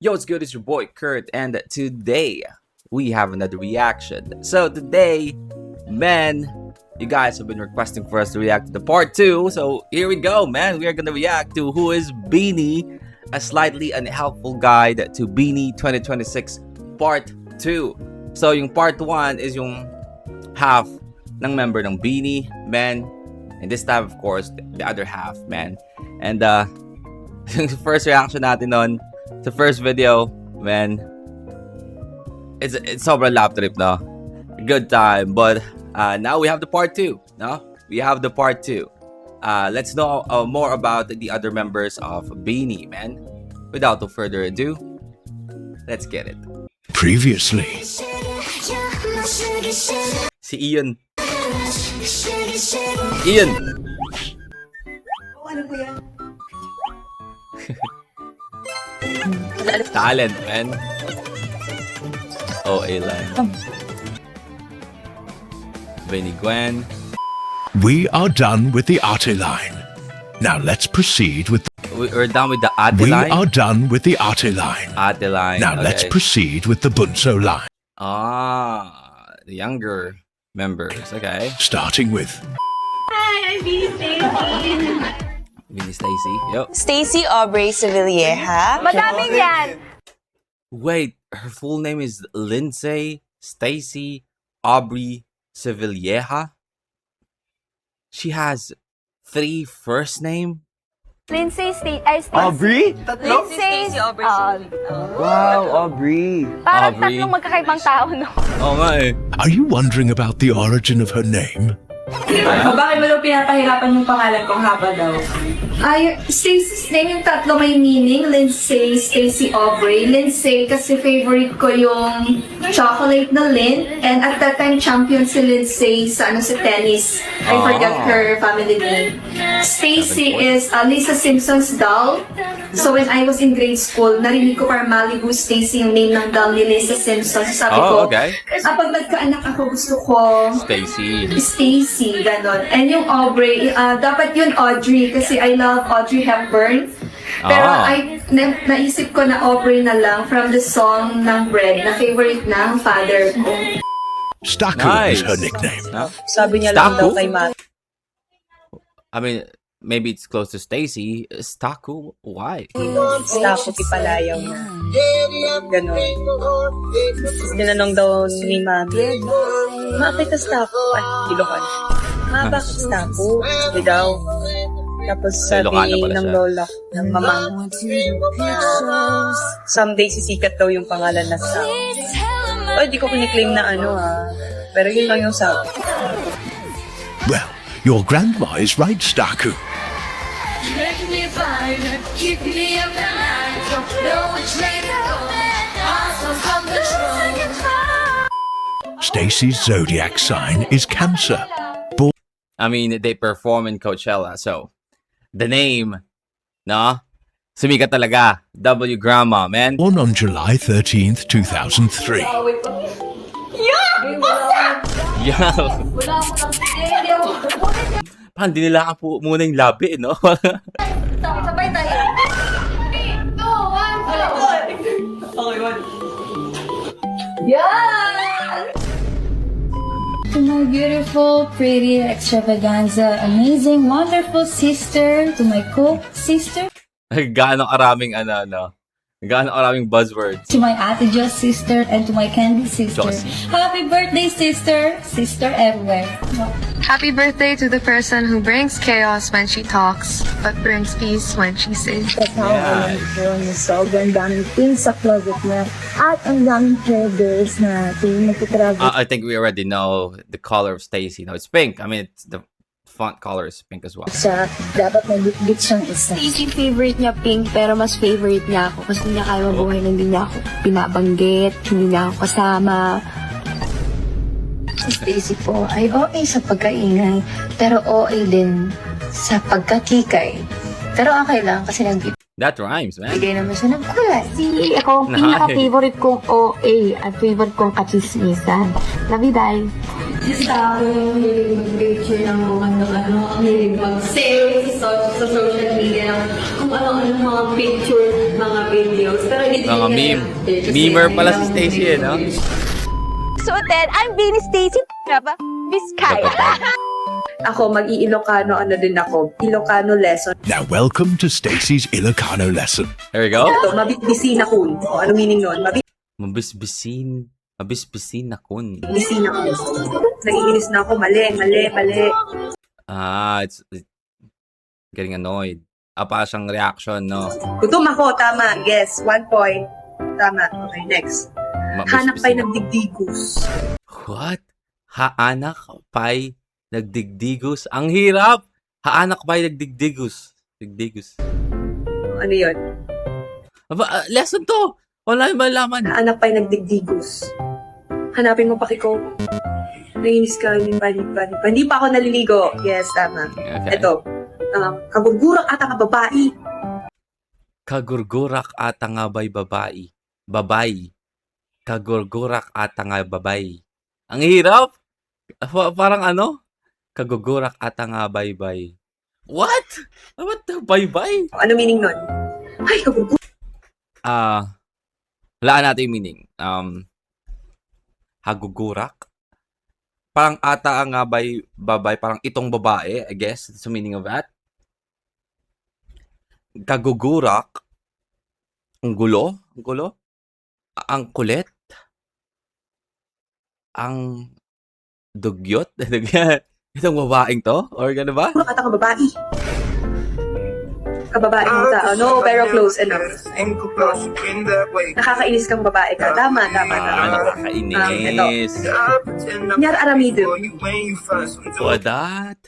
Yo, what's good? It's your boy Kurt, and today we have another reaction. So today, man, you guys have been requesting for us to react to the part 2. So here we go, man. We are gonna react to Who is Beanie, a slightly unhelpful guide to Beanie 2026 part 2. So yung part 1 is yung half ng member ng Beanie, man. And this time, of course, the other half, man. And yung first reaction natin on the first video, man, it's sobrang lap trip, no? Good time. But now we have the part 2, no? We have the part 2. Let's know more about the other members of Beanie, man. Without no further ado, let's get it. Previously. Si Ian. Ian! Ano po yan? Talent, man. OA line. Benny Gwen. We are done with the Ate line. Now let's proceed with We're done with the Ate We line. are done with the Ate line. Ate line. Now let's okay. proceed with the Bunso line. The younger members. Okay. Starting with Hi, I'm Stacy. Vinny Stacy. Yo. Stacy Aubrey Sevilleja. Madaming yan. Wait, her full name is Lindsay Stacy Aubrey Sevilleja. She has 3 first name. Lindsay Stacy. Aubrey? Lindsay Aubrey Wow, Aubrey. Parang Aubrey. tatlong magkakaibang tao, no? Oh nga eh. Are you wondering about the origin of her name? Bakit mo daw pinapahirapan yung pangalan kong haba daw? Ay, Stacy's name yung tatlo may meaning. Lindsay, Stacy Aubrey. Lindsay kasi favorite ko yung chocolate na Lin. And at that time, champion si Lindsay sa tennis. I forgot her family name. Stacy is Lisa Simpson's doll. So when I was in grade school, narinig ko parang Malibu Stacy yung name ng doll ni Lisa Simpson. So sabi ko, Okay. pag nagkaanak ako, gusto ko Stacy. Stacy, ganon. And yung Aubrey, dapat yun Audrey kasi I love Audrey Hepburn. Pero naisip ko na Aubrey na lang from the song ng Bread na favorite ng father ko. Staku Nice. is her nickname. Huh? Sabi niya lang daw Staku? kay Matt. I mean, maybe it's close to Stacy. Staku? Why? Staku Tipalayaw na. Ganon. Tinanong daw ni Mami, bakit ka Staku? Ay, Ilocan. Bakit Staku? Sabi daw. Tapos sabi Ilocano pala ng siya. lola, ng mamang, someday sisikat daw yung pangalan na Staku. Ay, di ko kiniklaim na pero yun lang yung sabi. Well, your grandma is right, Staku. Stacy's zodiac sign is Cancer. I mean, they perform in Coachella. So, the name, no? Sumikat talaga. W Grandma, man. Born on July 13th, 2003. Yeah. Parang dinilaan po muna yung labi, no? Sabay tayo. 3, 2, 1, go! To my beautiful, pretty, extravaganza, amazing, wonderful sister, to my cook sister, Gaano karaming gaano karaming buzzwords. to my Ate Jo's sister, and to my Candy sister. Josie. Happy birthday, sister! Sister everywhere. Happy birthday to the person who brings chaos when she talks, but brings peace when she sings. Yes. Sobrang daming things sa closet na at ang daming traders na nagtitravel. I think we already know the color of Stacy. No, it's pink. I mean, it's the font color is pink as well. Siya, dapat may bitbit siyang isa. Stacy favorite niya pink pero mas favorite niya ako kasi hindi niya kaya mabuhay na hindi niya ako binabanggit, hindi niya ako kasama. Si Stacy po ay OA sa pagkaingay, pero OA din sa pagkakikay. Pero okay lang kasi nagbibigay That rhymes, man. naman siya ng kulay. Ako, pinaka-favorite kong OA at favorite kong kachismisan. Love you guys! Sa picture ng mga ang hilig mag-save sa social media ng kung ano-ano mga picture, mga videos. Pero hindi Mga meme. Memer pala si Stacy, eh, no? So then, I'm Bini Stacy Vizcaya. Ako, mag-i-Ilocano, ano din ako, Ilocano lesson. Now welcome to Stacy's Ilocano lesson. There we go. Ito, mabitbisin na kun. O, ano meaning nun? Mabisbisin. Mabisbisin na kun. Mabitbisin na kun. Naiinis na ako, mali. It's getting annoyed. Apa siyang reaction, no? Gutom ako, tama. Yes, 1 point. Tama. Okay, next. Hanap pa'y nagdigdigus. What? Haanak pa'y nagdigdigus? Ang hirap! Haanak pa'y nagdigdigus. Digdigus. Ano yun? Aba, lesson to! Wala yung malaman. Hanap pa'y nagdigdigus. Hanapin mo, Pakiko. Naiinis ka, hindi pa ako naliligo. Yes, tama. Okay. Ito. Kagurgurak ata ka babae. Kagurgurak ata nga ba'y babae. Babae. Kagurgurak ata nga babae. Ang hirap! Parang ano? Kagugurak ata nga bye-bye. What? What the bye-bye? Ano meaning nun? Ay, kagurgurak. Walaan natin yung meaning. Hagugurak. Parang ata nga bye-bye. Parang itong babae, I guess. That's the meaning of that. Kagugurak. Ang gulo? Ang gulo? Ang kulit? Ang dugyot? Itong babaeng to? Or gano'n ba? Kagurgurak ata ka babae. Kababae mo tao. No, pero close enough. Nakakainis kang babae ka. Tama. Nakakainis. Nyar aramido. Wadat.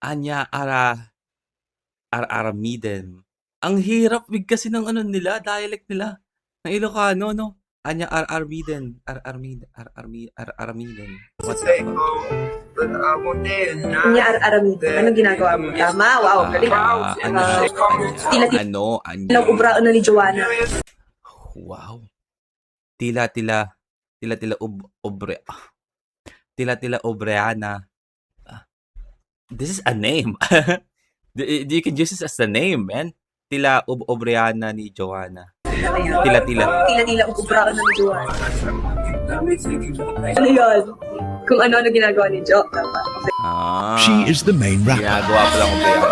Anya aramiden. Ang hirap kasi ng ano nila, dialect nila. Ng Ilocano, no? Anya aramiden. Aramiden. What's that? Nyar aramido. Anong ginagawa mo? Tama. Wow, galing. Anya. Ubraan na ni Joanna. Wow. Tila obreana. This is a name. You can use this as a name, man. Tila obreana ni Joanna. Tila. Tila ubraan na ni Joanna. Ano yun? Kung ano ginagawa ni Jo. Tama. Okay. She is the main rapper. Ginagawa pa lang obreana.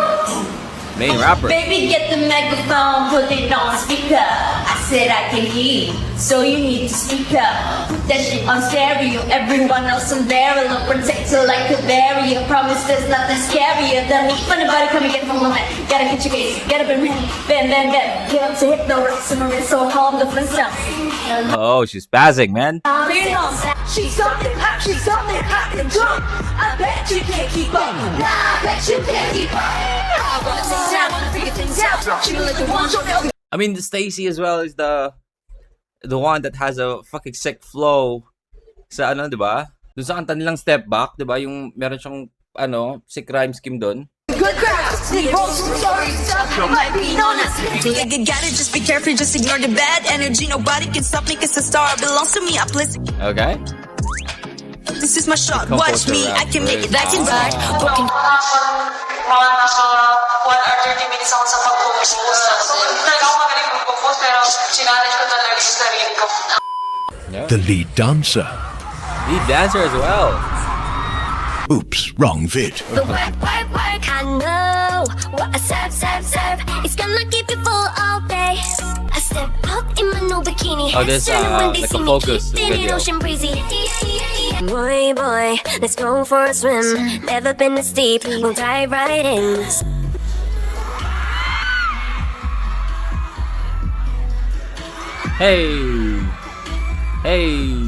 Main rapper. Baby, get the microphone, put it on speaker. I said I can hear you, so you need to speak up. Put that shit on stereo, everyone else on there. Look protector like a barrier. Promise there's nothing scarier than me. When the body come and get from the man, gotta get your case, gotta be ready. Bam. Get up to hit the rocks and we're so calm the flints down. Oh, she's spazzing, man. She's something hot and drunk. I bet you can't keep up. Nah, I bet you can't keep up. I wanna figure things out. She like the one show me. I mean, Stacy as well is the one that has a fucking sick flow sa ano, 'di ba? Doon sa kanta nilang Step Back, 'di ba? Yung meron siyang ano, sick rhyme scheme doon. Good crowds, they roll some stories. It might be known as. You got it, just be careful, just ignore the bad energy. Nobody can stop me, cause the star belongs to me. I place it. Okay. This is my shot, watch me. I can make it, I can ride. Broken. Mga nasa 1 or 30 minutes ako sa pag-focus. So, talaga ako magaling mag-focus, pero sinanay ko talaga yung sarili ko. The lead dancer. Lead dancer as well. Oops, wrong vid. The work, I know what a serve. It's gonna keep you full all day. I step out in my new bikini. Oh, this like a focus video. Ocean breezy. Boy, let's go for a swim. Never been this deep, we'll dive right in. Hey. Hey.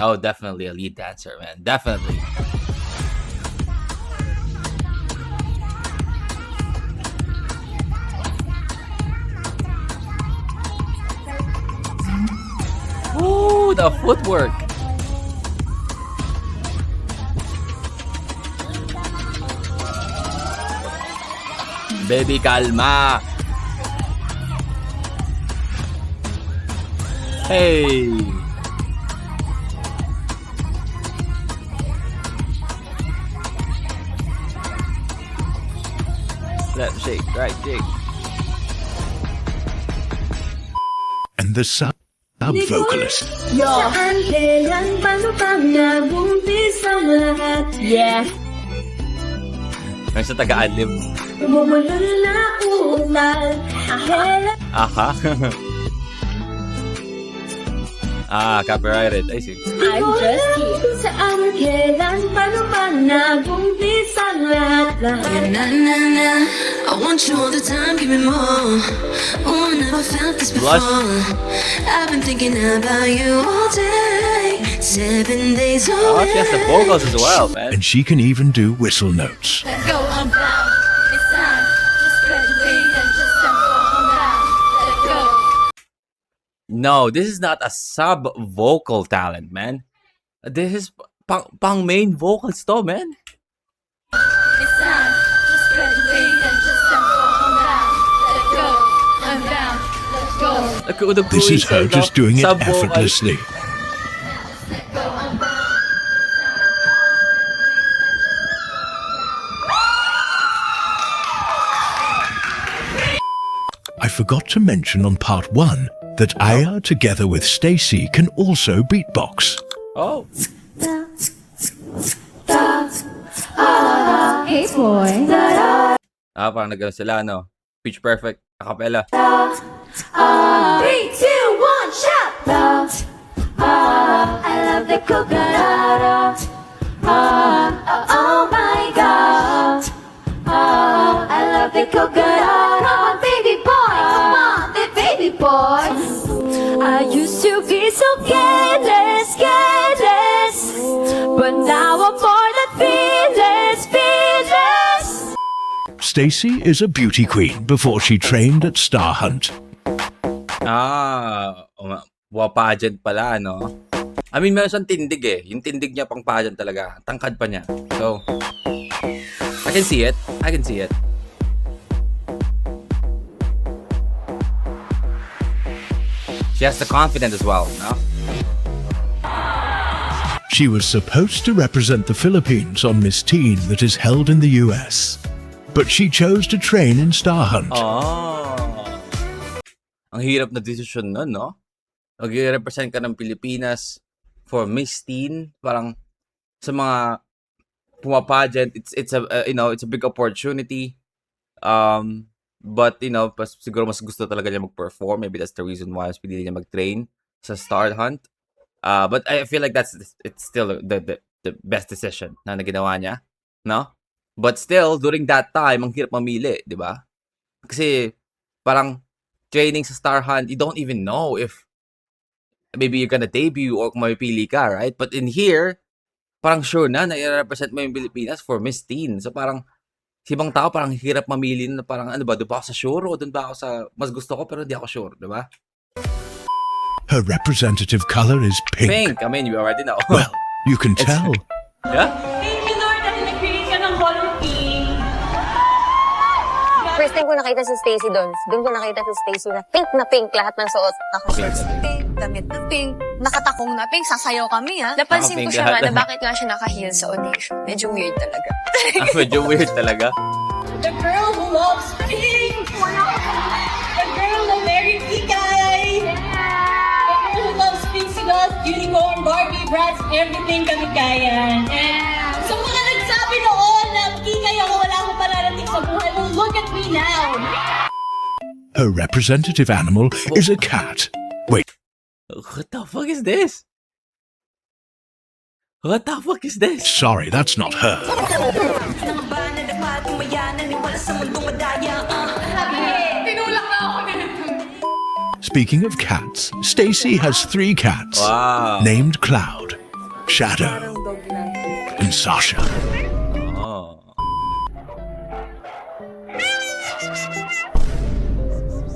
Oh, definitely a lead dancer, man. Definitely. Ooh, the footwork. Baby, kalma. Hey. Left shake, right shake. And the sub-vocalist. Saan kailan paano pang nabumpis ang lahat? Yeah. May sa taga-adlib. Bumulol na umal. Ahela. Aha. Copyrighted. I see. I'm just kidding. Saan kailan paano pang nabumpis ang lahat? Na na na, I want you all the time, give me more. Oh, I never felt this before. Blush. I've been thinking about you all day, 7 days a Oh, she has the vocals as well, man. And she can even do whistle notes. Let go of now. It's time. Just graduate and just tempo on down. Let go. No, this is not a sub-vocal talent, man. This is pang main vocals to, man. It's time. Just graduate and just tempo on down. Let go. I'm down. Let's go. This is her just doing it effortlessly. I forgot to mention on part 1 that Aya, together with Stacy, can also beatbox. Oh. Hey boy. Parang nagano sila, no? Pitch perfect, acapella. 3, 2, 1, shout! I love the coconut. Oh my God. I love the coconut. Come on, baby boy. Come on, the baby boys. I used to be so careless, careless. But now I'm more than fearless, fearless. Stacy is a beauty queen before she trained at Star Hunt. Pageant pala, no? I mean, meron siyang tindig eh. Yung tindig niya pang pageant talaga. Tangkad pa niya. So, I can see it. I can see it. She has the confidence as well, no? She was supposed to represent the Philippines on Miss Teen that is held in the US. But she chose to train in Star Hunt. Ang hirap na decision nun, no? Mag-represent ka ng Pilipinas for Miss Teen, parang sa mga pumapagent, it's a it's a big opportunity. But siguro mas gusto talaga niya mag-perform. Maybe that's the reason why mas pinili niya mag-train sa Star Hunt. But I feel like it's still the best decision na ginawa niya, no? But still, during that time, ang hirap mamili, di ba? Kasi parang training sa Star Hunt, you don't even know if maybe you're gonna debut or kung mapipili ka, right? But in here, parang sure na i-represent mo yung Pilipinas for Miss Teen. So parang, si ibang tao parang hirap mamili na parang, ano ba, doon ba ako sa sure o doon ba ako sa mas gusto ko pero hindi ako sure, di ba? Her representative color is pink. Pink, I mean, you already know. Well, you can tell. Yeah? Thank you, Lord, dahil nag-create ka ng color pink. First time ko nakita si Stacy doon ko nakita si Stacy na pink lahat ng suot. Naka-shorts na pink, damit na pink, nakatakong na pink, sasayaw kami ha. Napansin ko Naka-pink siya nga lahat. na bakit nga siya naka-heels sa audition. Medyo weird talaga. Medyo weird talaga. The girl who loves pink. The girl who married Kikay. The girl who loves pink sigas, unicorn, Barbie, Bratz, everything kami kaya. And sa mga nagsabi noon na Kikay ako, wala akong pararating sa buhay mo, look at me now. Her representative animal is a cat. Wait, What the fuck is this? What the fuck is this? sorry, that's not her. Speaking of cats, Stacy has 3 cats Wow. named Cloud, Shadow, and Sasha. Oh.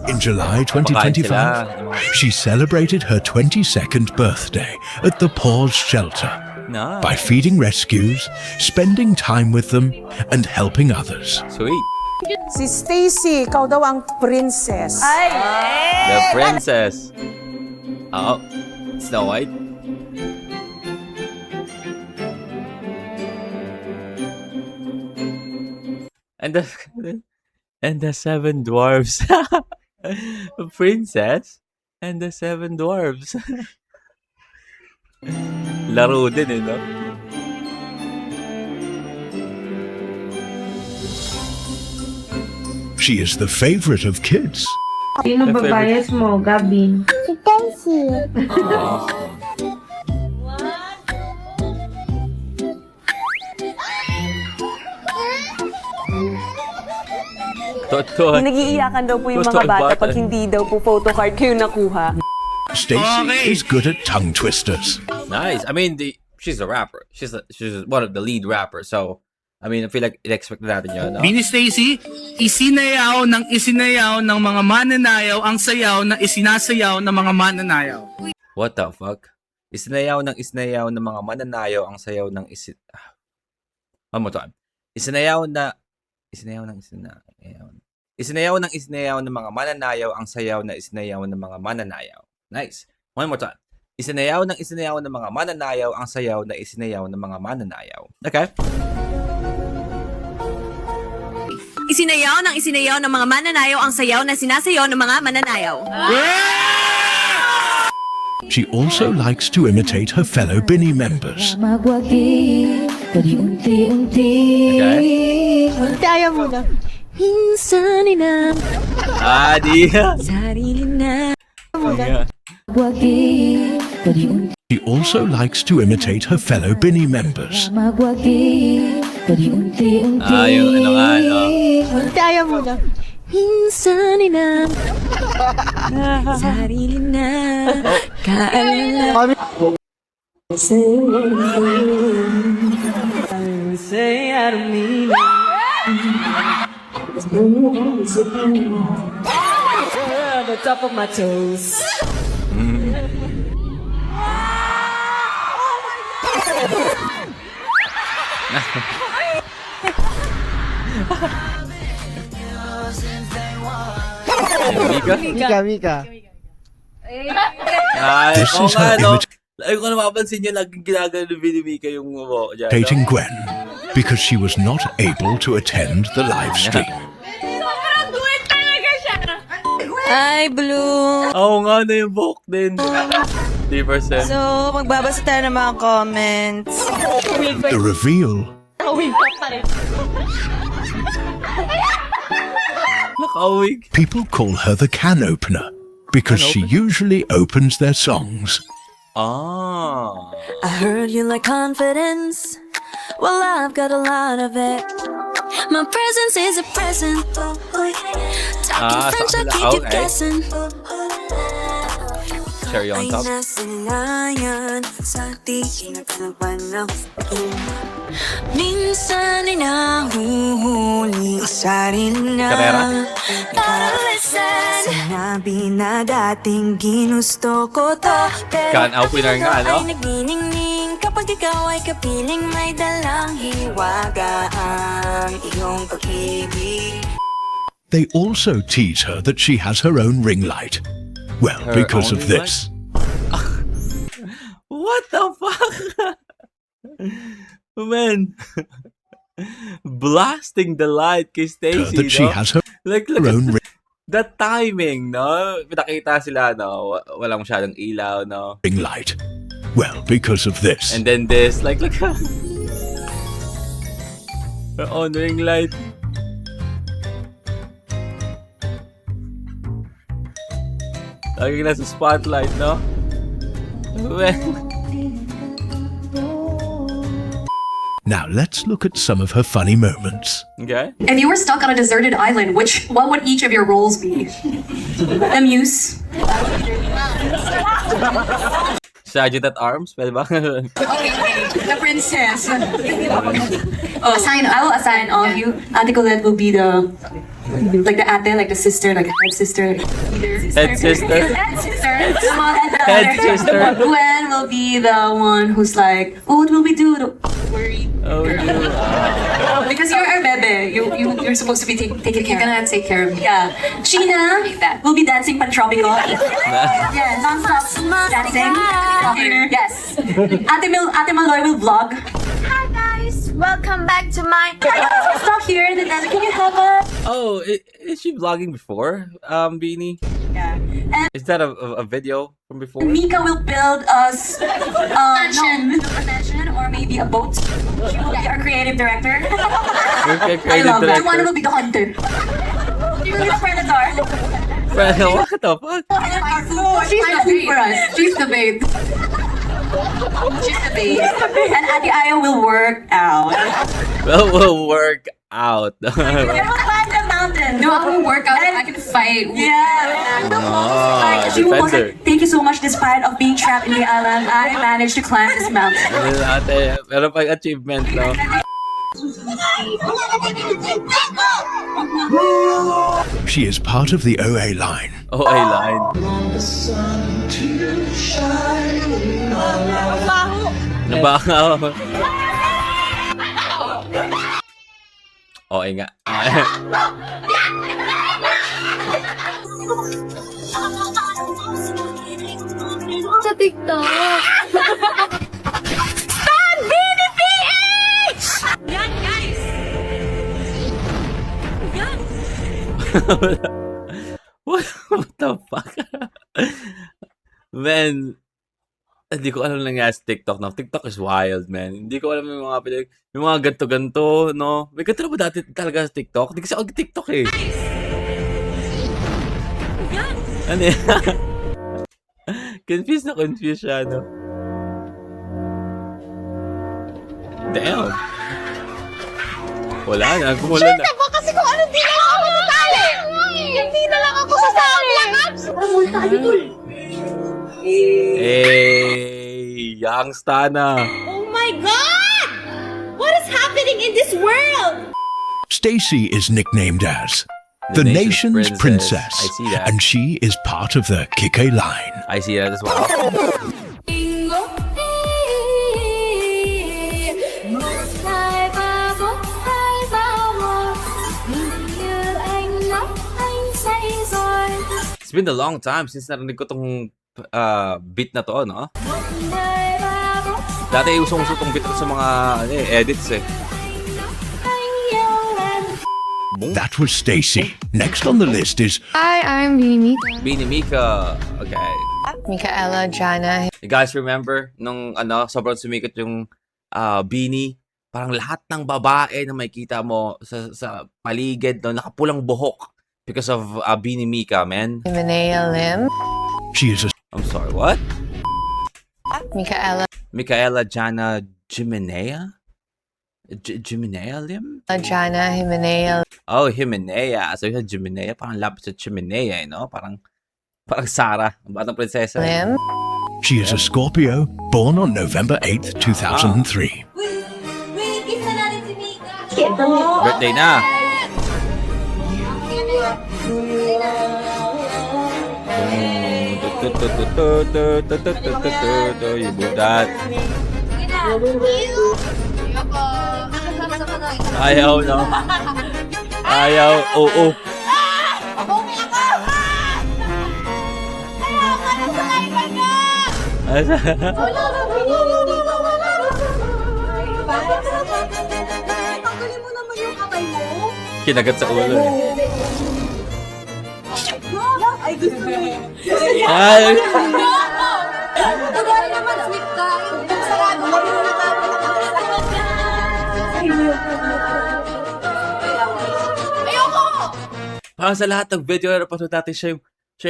In July 2025, she celebrated her 22nd birthday at the Paws Shelter Nice. by feeding rescues, spending time with them, and helping others. Sweet. Si Stacy, ikaw daw ang princess. The princess. Oh, Snow White. And the seven dwarfs. A princess and the seven dwarfs. Laro din eh, no? She is the favorite of kids. Sino ba bias mo, Gabin? Si Tensi. Totoo. Nag-iiyakan daw po yung Totoo mga bata bata. pag hindi daw po photocard kayo nakuha. Stacy is good at tongue twisters. Nice. I mean, she's a rapper. She's one of the lead rappers. So, I mean, I feel like in-expect natin yun, no? Bini Stacy, isinayaw ng mga mananayaw ang sayaw na isinasayaw ng mga mananayaw. What the fuck? Isinayaw ng mga mananayaw ang sayaw ng One more time. Isinayaw ng mga mananayaw ang sayaw na isinayaw ng mga mananayaw. Nice. One more time. Isinayaw ng mga mananayaw ang sayaw na isinayaw ng mga mananayaw. Okay. Isinayaw ng mga mananayaw ang sayaw na sinasayaw ng mga mananayaw. She also likes to imitate her fellow Bini members. Okay. Kaya mo na. Minsan na Di. sarili na Yeah. She also likes to imitate her fellow Bini members. Yung ano nga, no? Kaya mo na. Minsan na sarili na kaalala Say I don't mean it. The top of my toes. Mika? This oo is nga, her no? Ay, kung napapansin niyo, laging ginagano ni Bini Mika yung dyan, no? imitating Gwen because she was not able to attend the live stream. Ay, Blue. Oo nga, na yung buhok din. 3%. So, magbabasa tayo ng mga comments. The reveal Nakawig. people call her the can opener because she usually opens their songs. Ah. I heard you like confidence. Well, I've got a lot of it. My presence is a present. Talking French, I'll keep you okay. guessing. Cherry on top. Minsan ay nahuhuli ang sarili na. Carrera. Gotta listen. Sinabi na dating ginusto ko to, pero Can opener nga, no? ay nagniningning kapag ikaw ay kapiling may dalang hiwaga ang iyong pag-ibig. They also tease her that she has her own ring light. Well, Her because own of ring this. What the fuck? Man. Blasting the light kay Stacy, That she no? has her Like, look own at ring the timing, no? Pinakita sila, no? Walang masyadong ilaw, no? light. Well, because of this. And then this, like, look at her own ring light. Lagi nasa spotlight, no? Now let's look at some of her funny moments. Okay. If you were stuck on a deserted island, what would each of your roles be? The muse. Sergeant at Arms, pwede ba? The princess. I will assign all of you. Ate Colette will be the ate, like the sister, like the head sister. Head sister. Head sister. Head sister. Gwen will be the one who's like, oh, what will we do? worried. Oh, no. Because you're our bebe. You're supposed to be taking care. You're gonna take care of me. Yeah. Sheena will be dancing pantropical. Yeah, non-stop dancing. Yes. Ate Maloy will vlog. Hi guys, welcome back to my... Stop here. Can you help us? Oh, is she vlogging before, Beanie? Yeah. And Is that a video from before? Mika will build us a mansion or maybe a boat. She will be our creative director. Okay, I creative love that. director. One will be the hunter. She will be the predator. What the fuck? She's the bait for us. She's the bait. She's the bait. And Ate Aya will work out. Well, we'll work out. We will climb the mountain. No, I will work out and I can fight. Yeah. Ah, She will defender. thank you so much. Despite of being trapped in the island, I managed to climb this mountain. Ano ate, pero pag achievement, no? She is part of the OA line. Oh, ay line. Nabaho. Okay nga. Sa TikTok. Yan guys! Yan! What the fuck? Man, hindi ko alam nangyari sa TikTok na. TikTok is wild, man. Hindi ko alam yung mga ganto-ganto, no? May ganto na ba dati talaga sa TikTok? Hindi kasi ako TikTok eh. Yan! Ano yan? Confused siya, no? Damn. Wala na, gumula na. Ako kasi kung ano di na lang ako sasali! Hindi na lang ako sasali! Hey, youngsta na. Oh my God! What is happening in this world? Stacy is nicknamed as the nation's princess, I see that. and she is part of the Kike line. I see that as well. It's been a long time since narinig ko tong beat na to, no? Dati usong-uso tong beat na to sa mga edits eh. That was Stacy. Next on the list is Hi, I'm Beanie. Beanie Mika. Okay. Micaela Jana. You guys remember nung sobrang sumikat yung Beanie? Parang lahat ng babae na makikita mo sa paligid, no, nakapulang buhok because of Beanie Mika, man. Himenea Lim. she is a I'm sorry, what? Micaela Jana Jimenea? Jimenea Lim? Jana Himenea. Oh, Himenea. So yun, Jimenea. Parang lapit sa Chimenea, no? Parang Sarah, ang batang prinsesa. Lim. she is a Scorpio, born on November 8th, 2003. Kiss na natin si Mika! Birthday na. You move that. Ayaw, no? Ayaw, oo. Tanggalin mo naman yung kamay mo. Kinagat sa ulo eh. Ay, gusto mo. Ay! Tagay naman, sweet ka. Yung sarado mo, yung ayoko! Parang sa lahat ng video na napanood natin, siya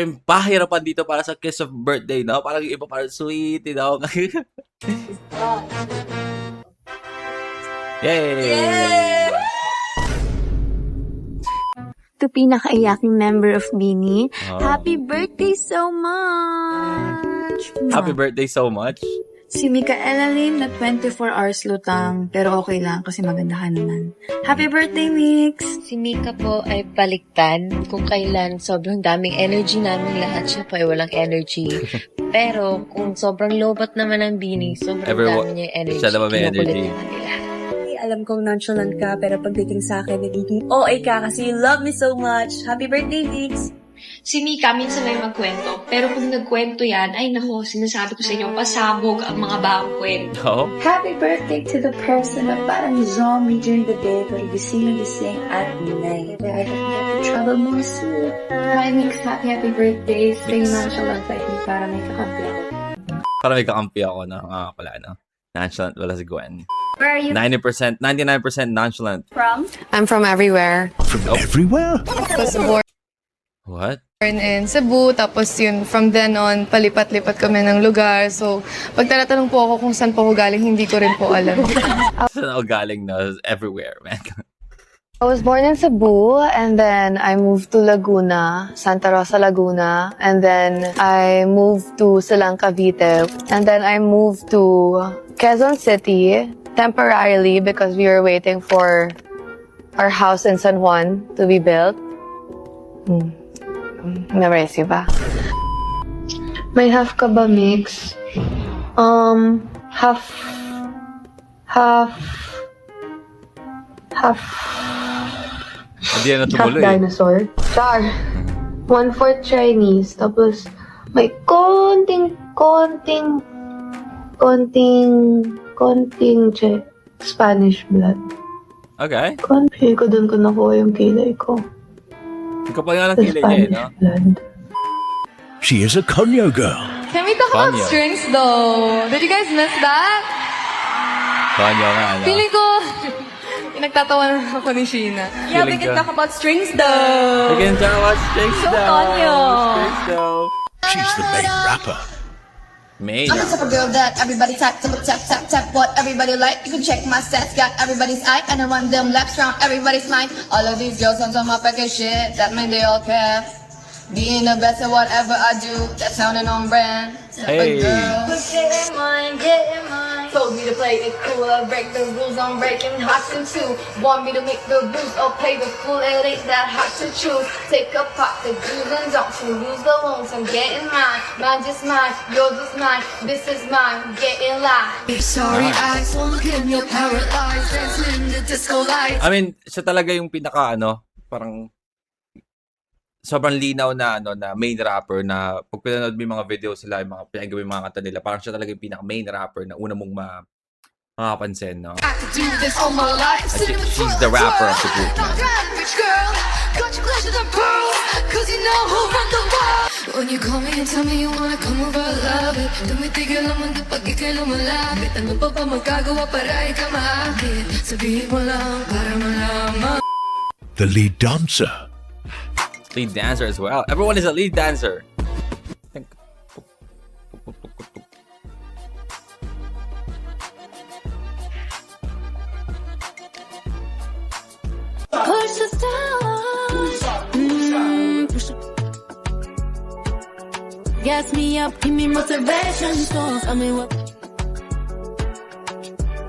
yung pahirapan dito para sa kiss of birthday, no? Parang yung iba parang sweet, you know? Yay! Ito pinakaiyaking member of Beanie. Oh. Happy birthday so much! Happy birthday so much. Si Mikaela Lim na 24 hours lutang, pero okay lang kasi maganda ka naman. Happy birthday, Mix! Si Mika po ay baliktad. Kung kailan sobrang daming energy namin lahat, siya po ay walang energy. Pero kung sobrang lobat naman ang Bini, sobrang dami niya energy. Siya naman may Kinukulit energy. naman nila. Alam kong nonchalant ka, pero pagdating sa akin, nagiging OA ka kasi you love me so much. Happy birthday, Vix! Si Mika minsan may magkwento, pero pag nagkwento yan, ay nako, sinasabi ko sa inyo, pasabog ang mga bagong kwento. Oh? Happy birthday to the person na parang zombie during the day pero gising at night. I hope you get to travel more soon. Hi, Mix. Happy birthday. Stay nonchalant like me para may kakampi ako. Para may kakampi ako na pala, no? Nonchalant wala si Gwen. Where are you 99% nonchalant. from? I'm from everywhere. From everywhere? Was born What? in Cebu, tapos yun, from then on, palipat-lipat kami ng lugar. So, pag tinatanong po ako kung saan po ako galing, hindi ko rin po alam. Saan ako galing na? Everywhere, man. I was born in Cebu, and then I moved to Laguna, Santa Rosa, Laguna, and then I moved to Silang, Cavite, and then I moved to Quezon City temporarily because we were waiting for our house in San Juan to be built. Memorize you ba? May half ka ba, Mix? Half Hindi na half tumuloy. dinosaur. Char. 1/4 Chinese. Tapos, may konting Spanish blood. Okay. Feel ko dun ko nakuha yung kilay ko. Ikaw pa nga lang The kilay niya, eh, no? Spanish blood. She is a Konyo girl. Can we talk about Konyo. strings though? Did you guys miss that? Konyo nga, no? Feeling ko, pinagtatawanan ako ni Sheena. Yeah, we Feeling can ka. talk about strings though. We can talk about strings So though. Konyo. Strings though. She's the main rapper. Main. I'm the type of girl that everybody tap, tap, what everybody like. You can check my stats, got everybody's eye, and I run them laps round everybody's mind. All of these girls on some package shit, that mean they all care. Being the best at whatever I do, that's sounding on brand. Hey. Get in mine, get in mine. Told me to play it cool, I break the rules, I'm breaking hot in two. Want me to make the rules or play the fool, it ain't that hot to choose. Take a pot, the do's and don'ts, you lose the wounds, I'm getting mine. Mine just mine, yours is mine, this is mine, get in line. Sorry, eyes won't look in your paralyzed, dancing in the disco lights. I mean, siya talaga yung pinaka, parang sobrang linaw na na main rapper na pag pinanood mo yung mga video sila, yung mga pinagawa yung mga kanta nila, parang siya talaga yung pinaka main rapper na una mong makapansin, no? I could do this all my life. She's the rapper of the group, man. Rich girl, got your pleasures and pearls, 'cause you know who run the world. When you call me and tell me you wanna come over, I love it. Tumitigil ang mundo pag ikay lumalapit. Ano pa ba magagawa para ikaw maakit? Sabihin mo lang para malaman. The lead dancer. Lead dancer as well. Everyone is a lead dancer. Push us down. Gas me up, give me motivation. So tell me what.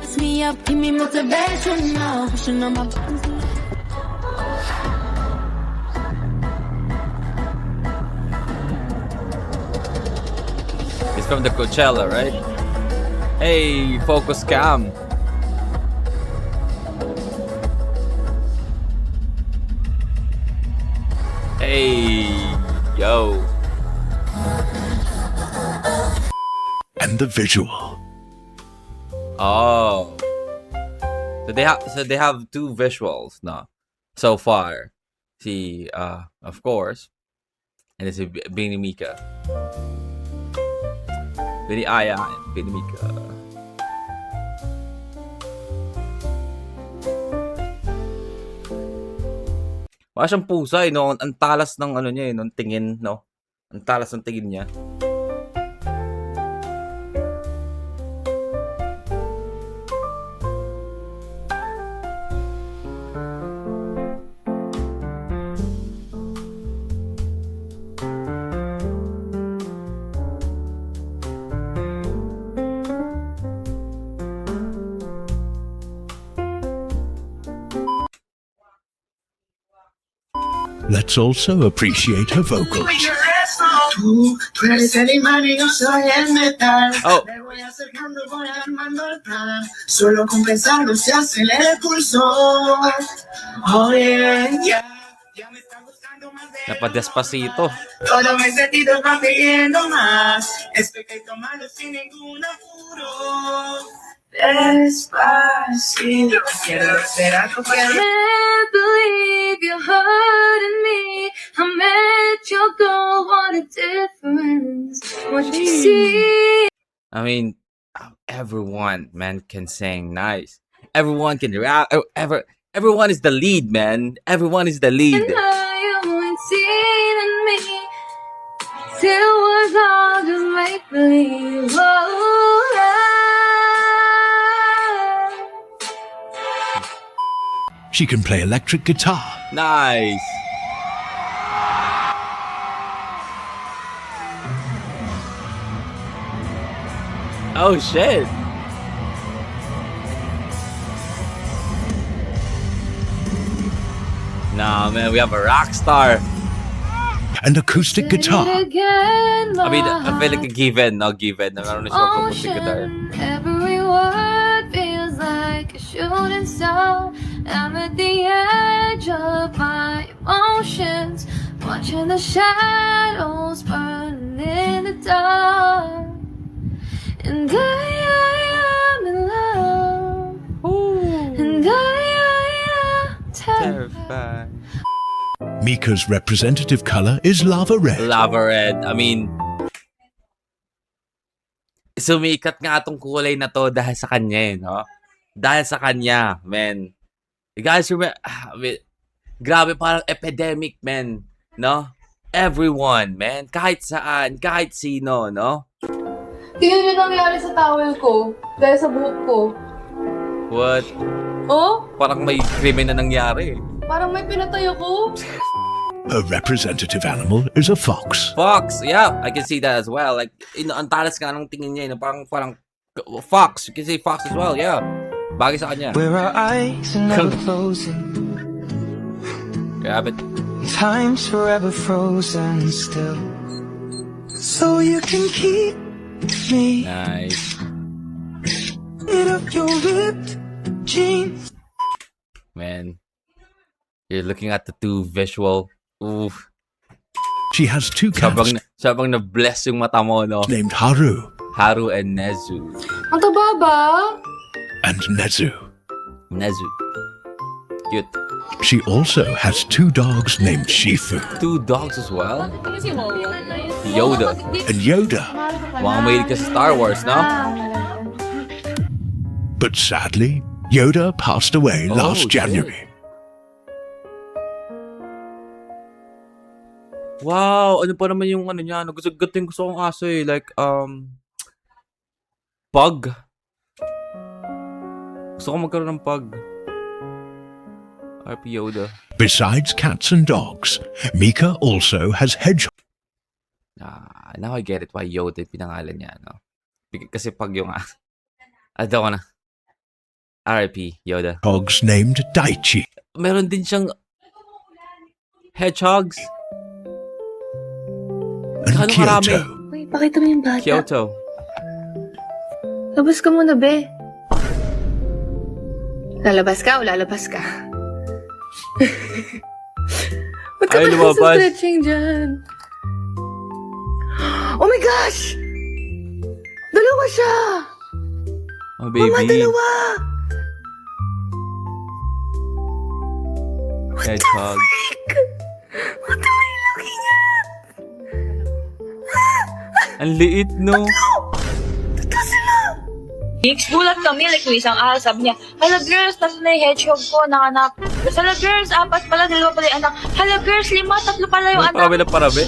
Gas me up, give me motivation. Now pushing on my buttons. It's from the Coachella, right? Hey, focus cam. Hey, yo. And the visual. Oh. So they have two visuals now so far. See, of course, and it's Bini Mika. Bini Aya and Bini Mika. Wala siyang pusa, no? Ang talas ng ano niya, ng tingin, no? Ang talas ng tingin niya. Let's also appreciate her vocals. Tú eres el imán y yo soy el metal. Oh. Me voy acercando, voy armando el plan. Solo con pensarlo se acelera el pulso. Oh yeah, yeah. Ya me están buscando más de Napadespacito. todo mi sentido va pidiendo más. Esto hay que tomarlo sin ningún apuro. Despacito, quiero esperar tu piel. Can't believe you're hurting me. I met your goal, what a difference. What you see. I mean, everyone, man, can sing nice. Everyone can rap. Everyone is the lead, man. Everyone is the lead. And now you ain't seen me. Still was all just make believe. Oh, She can play electric guitar, Nice. Oh shit. Nah, man, we have a rock star. and acoustic guitar. again, I mean, I feel like a given, no given. I don't know if guitar. every word feels like a shooting star. I'm at the edge of my emotions, watching the shadows burn in the dark. And I am in love. And I am terrified. Mika's representative color is lava red. Lava red. I mean, sumikat nga tong kulay na to dahil sa kanya eh, no? Dahil sa kanya, man. You guys remember, grabe, parang epidemic, man. No? Everyone, man. Kahit saan, kahit sino, no? Tingnan yung nangyari sa towel ko. Dahil sa buhok ko. What? Oh? Parang may krimen na nangyari. Parang may pinatay ako. Her representative animal is a fox. Fox, yeah, I can see that as well. Like, ang talas nga ng tingin niya, parang fox. You can say fox as well, yeah. Bagay sa kanya. Where our eyes are never closing. Grab it. Time's forever frozen still. So you can keep me. Nice. It up your ripped jeans. Man. You're looking at the two visual. Oof. She has two cats Sobrang na-bless yung mata mo, no? named Haru Haru and Nezu. Ang taba ba? and Nezu. Nezu. Cute. She also has two dogs named Shifu Two dogs as well? Yoda. and Yoda. Mga mahilig ka sa Star Wars, no? But sadly, Yoda passed away last shit. January. Wow, ano pa naman yung ano niya? Gusto kong aso eh. Like, pug. Gusto ko magkaroon ng pug. RP Yoda. Besides cats and dogs, Mika also has hedgehogs. Now I get it why Yoda yung pinangalan niya, no? Kasi pag yung Ado ko na. RIP Yoda. Dogs named Daichi. Meron din siyang hedgehogs. And Gaano karami? Kyoto. Uy, pakita mo yung bata. Kyoto. Labas ka muna, be. Lalabas ka o lalabas ka? Ba't ka Ay, pa lumabas. stretching dyan? Oh my gosh! Dalawa siya! Oh, baby. Mama, dalawa! Hedgehog. What are you looking at? Ang liit, no? Totoo sila! Mix, gulat kami, like may isang ahal, sabi niya, "Hello girls, tatlo na yung hedgehog ko, nanganak." Hello girls, 4 pala, 2 pala yung anak. Hello girls, 5, 3 pala yung anak. Parami na parami.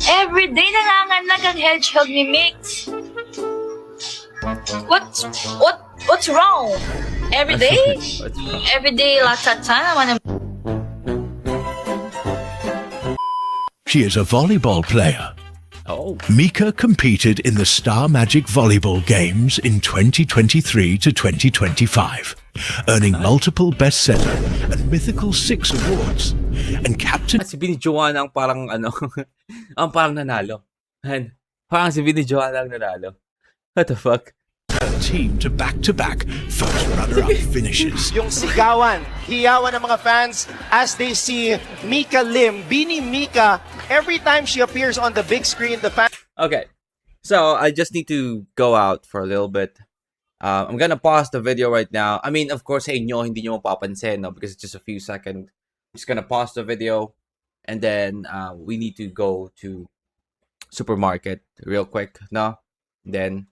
Everyday nanganganak ang hedgehog ni Mix. What's wrong? Everyday? What's wrong? Everyday, lots of time. She is a volleyball player. Oh. Mika competed in the Star Magic Volleyball Games in 2023 to 2025, earning multiple bestseller and Mythical 6 awards, and captain At si Vinny Joanna ang parang ano, ang parang nanalo. Man, parang si Vinny Joanna ang nanalo. What the fuck? her team to back-to-back first runner-up finishes. Yung sigawan, hiyawan ng mga fans as they see Mika Lim, Bini Mika. Every time she appears on the big screen, the fans... Okay, so I just need to go out for a little bit. I'm gonna pause the video right now. I mean, of course, sa inyo, hindi nyo mapapansin, no? Because it's just a few seconds. I'm just gonna pause the video. And then, we need to go to supermarket real quick, no? Then,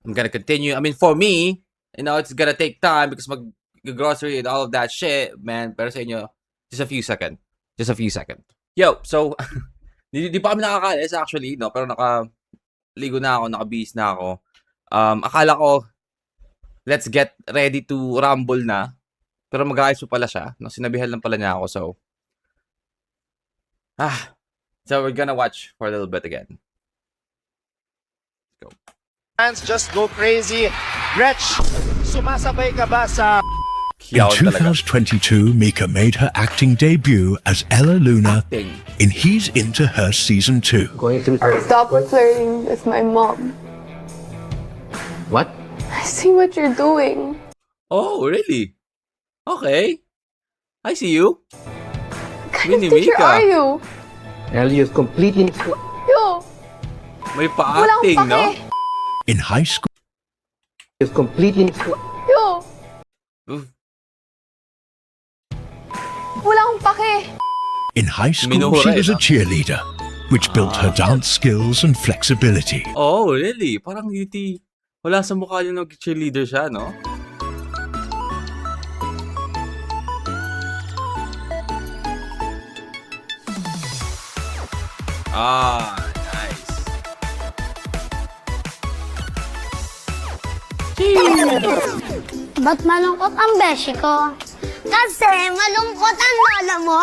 I'm gonna continue. I mean, for me, you know, it's gonna take time because mag-grocery and all of that shit, man. Pero sa inyo, just a few seconds. Just a few seconds. Yo, so, di pa kami nakakalis actually, no? Pero nakaligo na ako, nakabihis na ako. Akala ko, let's get ready to rumble na. Pero mag-aayos pa pala siya. No? Sinabihan lang pala niya ako, so. So we're gonna watch for a little bit again. Let's go. Fans just go crazy. Gretch, sumasabay ka ba sa... In 2022, Mika made her acting debut as Ella Luna in He's Into Her Season 2. Stop flirting with my mom. What? I see what you're doing. Oh, really? Okay. I see you. What kind of teacher are you? Ellie is completely... Yo! May pa-acting, no? In high school, is completely... Yo! Wala akong pake. In high school, Minura she was eh, a cheerleader, which built her dance skills and flexibility. Oh, really? Parang hindi... Wala sa mukha niya nag-cheerleader siya, no? Nice. Ba't malungkot ang beshi ko? Kasi malungkot ang lola mo.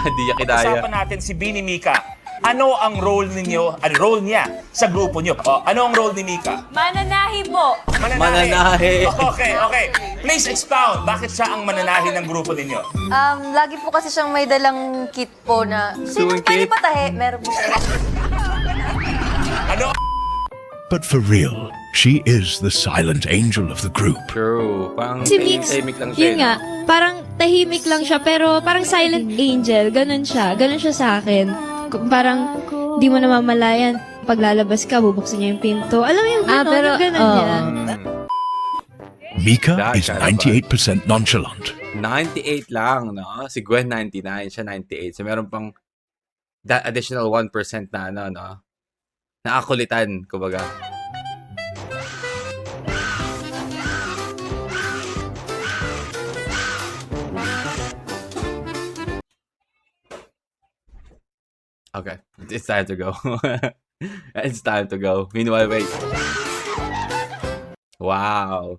Hindi niya kinaya. Usapan natin si Bini Mika. Ano ang role ninyo, role niya sa grupo niyo? Ano ang role ni Mika? Mananahi po. Mananahi. Okay. Please expound. Bakit siya ang mananahi ng grupo ninyo? Lagi po kasi siyang may dalang kit po na, sinong pwede patahe? Meron po siya. Ano? But for real, she is the silent angel of the group. True. Parang Si Mix, tahimik lang siya. yun nga, parang tahimik lang siya, pero parang silent angel, ganun siya sa akin. Parang, di mo namamalayan, paglalabas ka, bubuksan niya yung pinto. Alam mo yung ganun, pero, yung ganun niya. Mika is 98% nonchalant. 98 lang, no? Si Gwen 99, siya 98. So meron pang that additional 1% na ano, no? Naakulitan, kumbaga. Okay, it's time to go. It's time to go. Meanwhile, wait. Wow.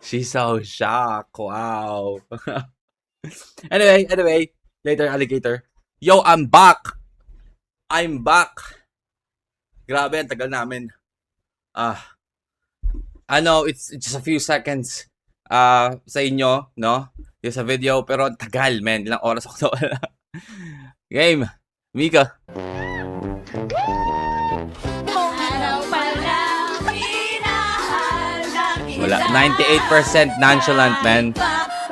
She's so shocked. Wow. Anyway. Later, alligator. Yo, I'm back. Grabe, ang tagal namin. I know, it's just a few seconds sa inyo, no? Yung sa video, pero ang tagal, man. Ilang oras ako nawala. Game. Mika. Wala. 98% nonchalant, man.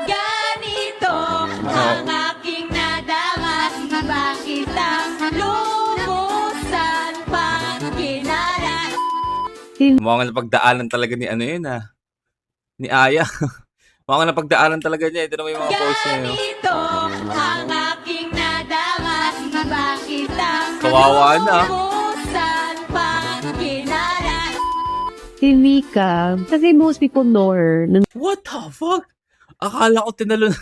Ganito ang aking nadamas. Bakit ang lumusan pang kinalas? Mukhang napagdaanan talaga ni ano yun, ni Aya. Mukhang napagdaanan talaga niya. Ito naman yung mga post niya. Ganito ang aking nadamas. Bakit ang Kawawa na. lumusan pang kinalas? Si Mika, kasi most people know her. What the fuck? Akala ko tinalo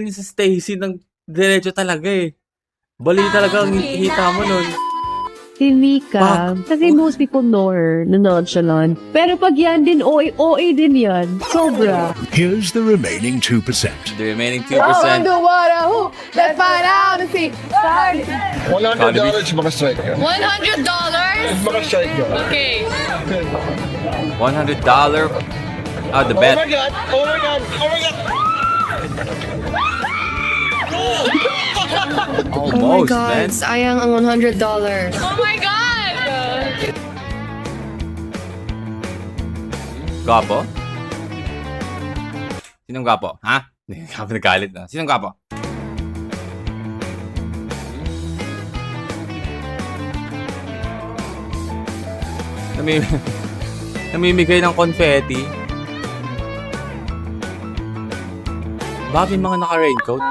niya sa Stacy ng diretso talaga eh. Bali talaga ang hita mo nun. Si Mika, kasi most people know her na nonchalant. Pero pag yan din, OA din yan. Sobra. Here's the remaining 2%. The remaining 2%. Underwater, let's find out and see. $100 makastrike ka. $100? Makastrike ka. Okay. $100. The bet. Oh my God! Oh my God, sayang ang $100. Oh my God! Gwapo? Sinong gwapo? Ha? Hindi ka nagalit na. Sinong gwapo? Namimigay ng confetti. Bakit mga naka-raincoat?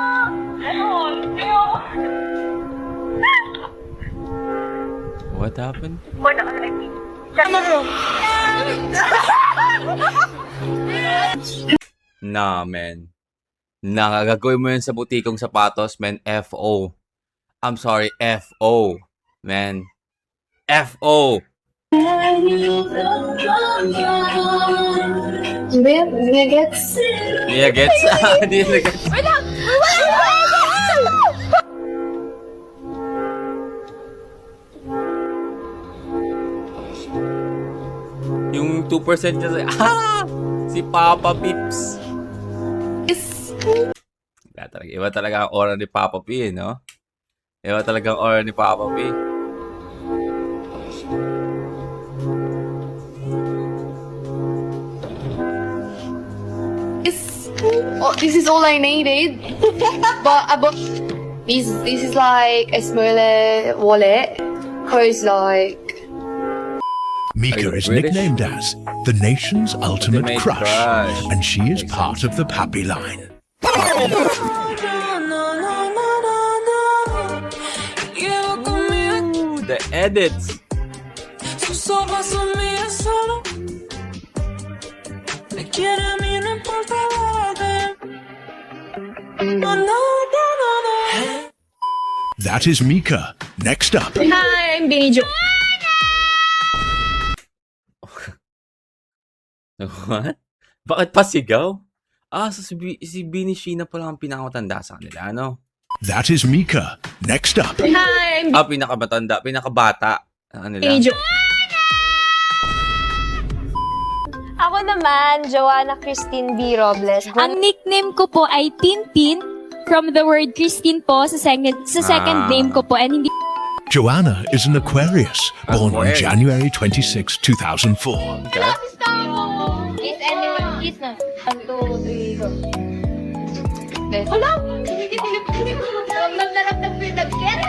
What happened? Nah, man. Nakagagawin mo yun sa butikong sapatos, man. F.O. I'm sorry, F.O. Man. F.O. Mia gets? Mia gets? Hindi na gets. Yung 2% niya sa... Si Papa Pips. Iba talaga ang aura ni Papa P, no? Iba talaga ang aura ni Papa P. This is all I needed. but this is like a smaller wallet. Cause like Mika is British? nicknamed as the nation's ultimate Ultimate crush, crush. and she is part of the Pappy line. Ooh, the edits. That is Mika. Next up, Hi, I'm Benny Jo. What? Bakit pa sigaw? So si Bini Sheena pala ang pinakamatanda sa kanila, ano? that is Mika. Next up, Hi, I'm Pinakamatanda, pinakabata sa kanila. Benny Jo. Ako naman, Joanna Christine B. Robles. Ang nickname ko po ay Tintin from the word Christine po sa second name ko po, and hindi Joanna is an Aquarius, born on Aquarius. January 26, 2004. Okay. Kiss anyone, kiss na. 1, 2, 3, go. Wala! Ramdam ko yung nag-get.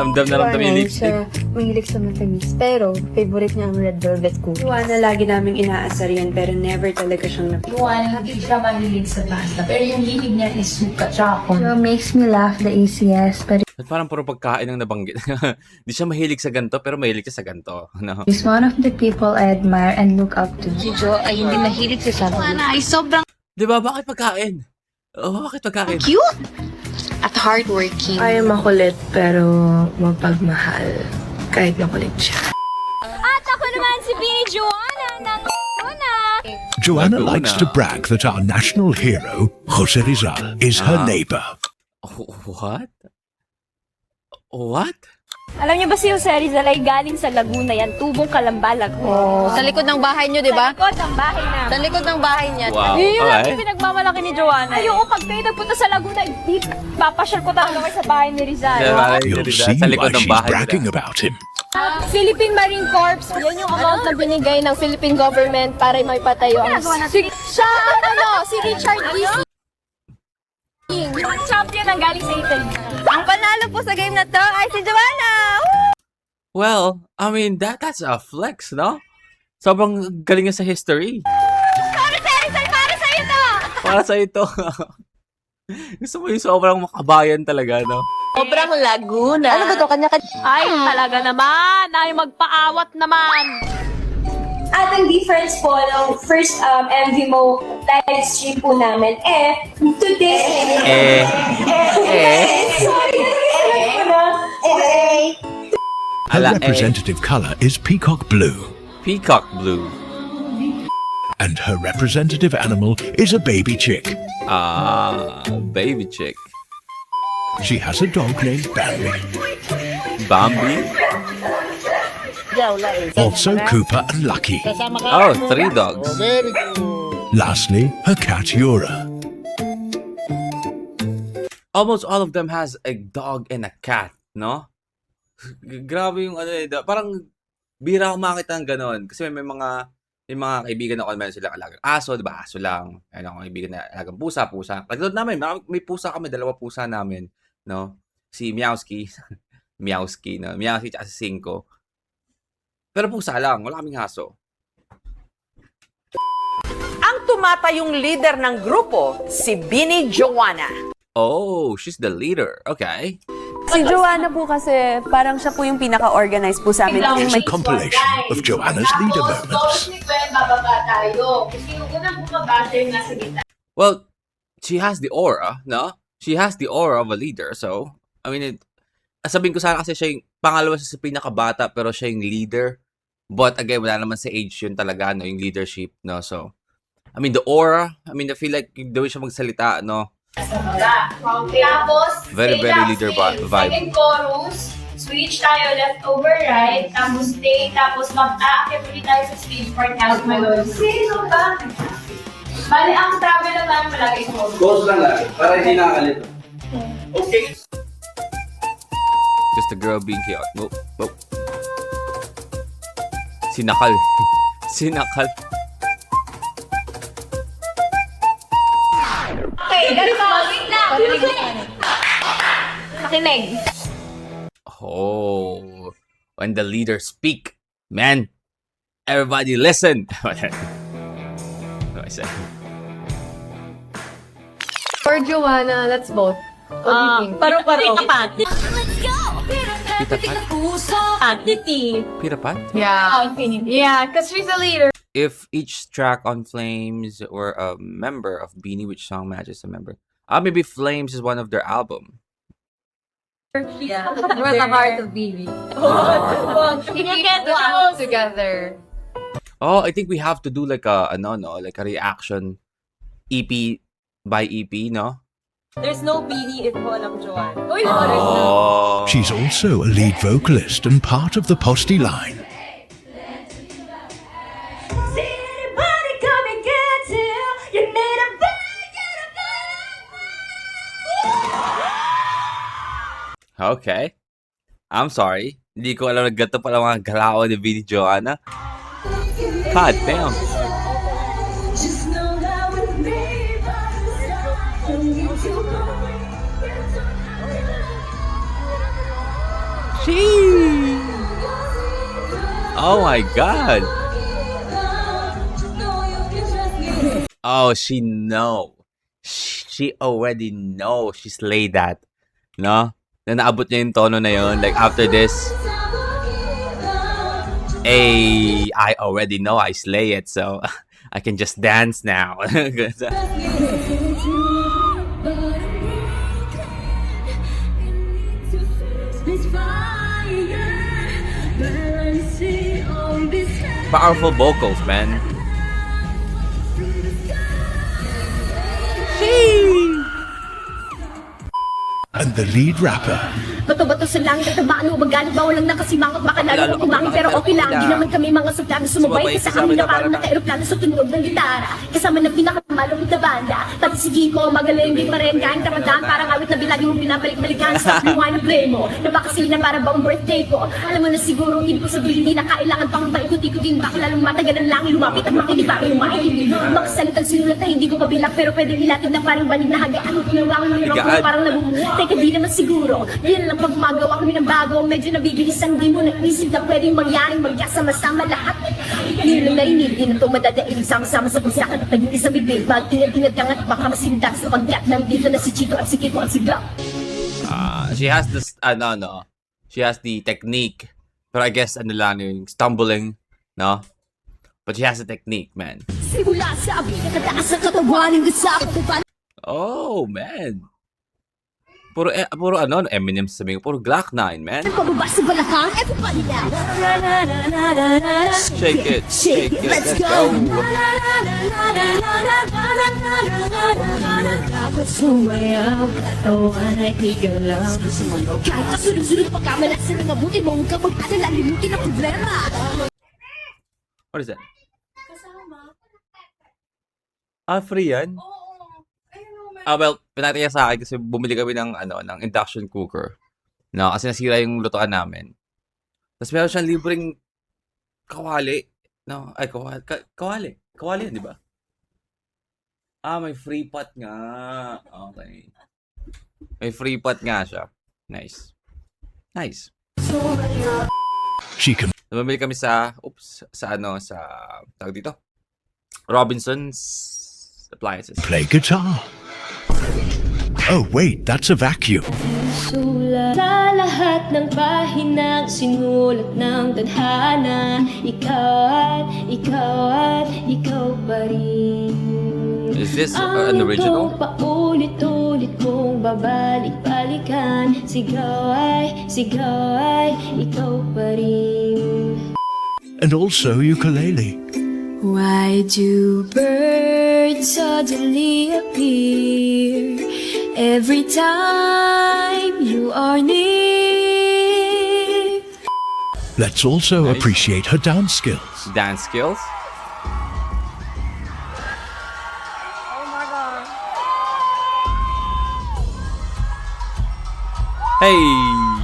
Ramdam na ramdam yung lipstick. Mahilig sa matamis. Pero, favorite niya ang red velvet cookie. Luana, lagi naming inaasar yan, pero never talaga siyang napili. Luana, hindi siya mahilig sa pasta. Pero yung hilig niya is suka tsaka So, makes me laugh the easiest, but At parang puro pagkain ang nabanggit. Di siya mahilig sa ganito, pero mahilig siya sa ganito. No? he's one of the people I admire and look up to. Si Jo ay hindi mahilig sa sabaw. ay sobrang Di ba? Bakit pagkain? Bakit pagkain? Cute! At hardworking. Ay, makulit, pero mapagmahal. Kahit makulit siya. At ako naman si Benny Joanna ng Una. Joanna Laguna. likes to brag that our national hero, Jose Rizal, is her neighbor. What? What? Alam niyo ba si Jose Rizal ay galing sa Laguna yan, Tubong Calamba, Laguna. Sa likod ng bahay niyo, di ba? Sa likod ng bahay namin. Sa likod ng bahay niya. Wow. Yun Okay. ang pinagmamalaki ni Joanna. Ayoko, pag kayo nagpunta sa Laguna, papasyal ko talaga kayo sa bahay ni Rizal. You'll see Sa likod why ng she's bahay bragging nila. about him. Philippine Marine Corps, yan yung amount na binigay ng Philippine government para may patayo ang... Siya ang si Richard Easy. Yung champion ang galing sa Italy. Ang panalo po sa game na to ay si Joanna! Well, I mean, that's a flex, no? Sobrang galing niya sa history. Para sa Rizal, para sa ito! Para sa ito. Gusto mo yung sobrang makabayan talaga, no? Sobrang Laguna. Ano ba to? Kanya-kanya. Ay, talaga naman. Ay, magpaawat naman. At ang difference po ng first MV Mo live stream po namin, today, sorry, Her representative color is peacock blue, Peacock blue. and her representative animal is a baby chick. Baby chick. She has a dog named Bambi. Bambi? Also Cooper and Lucky. Oh, 3 dogs. Very good. Lastly, her cat Yura. Almost all of them has a dog and a cat, no? Grabe yung ano eh. Parang bira ako makita ng ganon. Kasi may mga kaibigan ako, meron silang alagang aso, di ba? Aso lang. Meron akong kaibigan na alagang pusa. Katulad namin, may pusa kami, 2 pusa namin, no? Si Meowski, Meowski, no? Meowski at si Cinco. Pero pusa lang, wala kaming aso. Ang tumatayong leader ng grupo, si Bini Joanna. Oh, she's the leader. Okay. Si Joanna po kasi parang siya po yung pinaka-organized po sa amin. It's a compilation of Joanna's leader moments. Well, she has the aura, no? She has the aura of a leader. So, I mean, sabihin ko sana kasi siya yung pangalawa sa pinakabata pero siya yung leader. But again, wala naman sa age yun talaga, no? Yung leadership, no? So, I mean, the aura, I mean, I feel like the way siya magsalita, no? Tapos, Very leader vibe. Second chorus, switch tayo left over right, tapos stay, tapos mag-aakit ulit tayo sa stage part house melody. Sino ba? Bali, ang travel na tayo malagay chorus. Goals lang lang, para hindi nakakalito. Okay. Just a girl being chaotic. Whoa. Sinakal. Sinakal. Okay, ganito. Wait lang. Nakinig. Oh, when the leaders speak, man, everybody listen. What do I say? For Joanna, let's vote. What do you think? Paro-paro. Peter Pan? Yeah. Yeah, because she's a leader. If each track on Flames were a member of Beanie, which song matches a member? Maybe Flames is one of their album. Yeah. We're the heart of BB. You can get all together. Oh, I think we have to do like a reaction EP by EP, no? There's no Bini if walang Joanna. Oh. She's also a lead vocalist and part of the Posty line. Okay. I'm sorry. Hindi ko alam na gato pala mga galaw ni Bini Joanna. God damn. Oh my God. Oh, she know. She already know. She slayed that. No? Na naabot niya yung tono na yun. Like, after this, I already know I slay it, so I can just dance now. Powerful vocals, man. And the lead rapper. Bato-bato sa langit at maano magaling ba walang nakasimangot baka lalo kong kumangin pero okay lang di naman kami mga suplano sumabay ka sa amin na parang naka-aeroplano sa tunog ng gitara kasama ng pinakamalungkot na banda pati si Giko magaling din pa rin kahit kamadaan parang awit na bilagi mong pinabalik-balikan sa buhay ng play mo napakasili na parang bang birthday ko alam mo na siguro hindi ko sabihin hindi na kailangan pang paikot-ikotin baka lalong matagalan lang lumapit at makinig para yung makinig makasalitang sinulat na hindi ko pabilak pero pwede hilatid na parang banig na hagaan ko pinawangan ng rock na parang nabumuha teka di naman siguro yun lang pag magawa kami ng bago medyo nabibilisan di mo naisip na pwedeng mangyaring magkasama-sama lahat yun lang nainig di na ito madadaig sama-sama sa pagsakat at naging sa bibig pag-tinad-tinad kang at baka masindak sa pagkat nandito na si Chico at si Kiko at si Glock she has this she has the technique pero I guess ano lang yung stumbling no but she has the technique man simula sa amin nakataas sa katawan ng gasapan oh man puro Eminem sabi ko, puro Glock 9, man. Pababa sa balakang, everybody now. Shake it, let's go. Kahit kasunod-sunod pagkamalasan ng mabuti mo, huwag kang mag-alala, limutin ang problema. What is that? Ah, free yan? Well, pinataya sa akin kasi bumili kami ng, ng induction cooker. No, kasi nasira yung lutuan namin. Tapos meron siyang libreng kawali. No, ay, kawali. Kawali yan, di ba? Ah, may free pot nga. Okay. May free pot nga siya. Nice. Nice. She can Bumili kami sa tawag dito, Robinson's Appliances. play guitar. Oh, wait, that's a vacuum. Sulat sa lahat ng pahinang sinulat ng tadhana. Ikaw pa rin. Is this an original? Paulit-ulit kong babalik-balikan. Sigaw ay ikaw pa rin. And also ukulele. Why do birds suddenly appear every time you are near? Let's also appreciate her dance skills. Dance skills? Hey!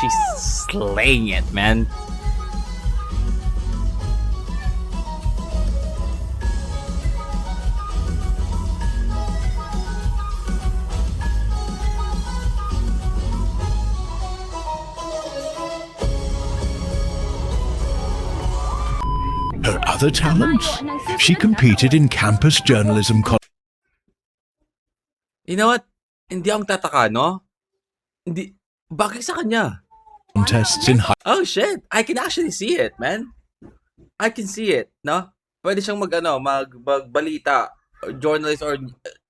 She's slaying it, man. Her other talent? She competed in campus journalism You know what? Hindi akong tataka, no? Hindi, bakit sa kanya? contests in high Oh shit, I can actually see it, man. I can see it, no? Pwede siyang magbalita, journalist or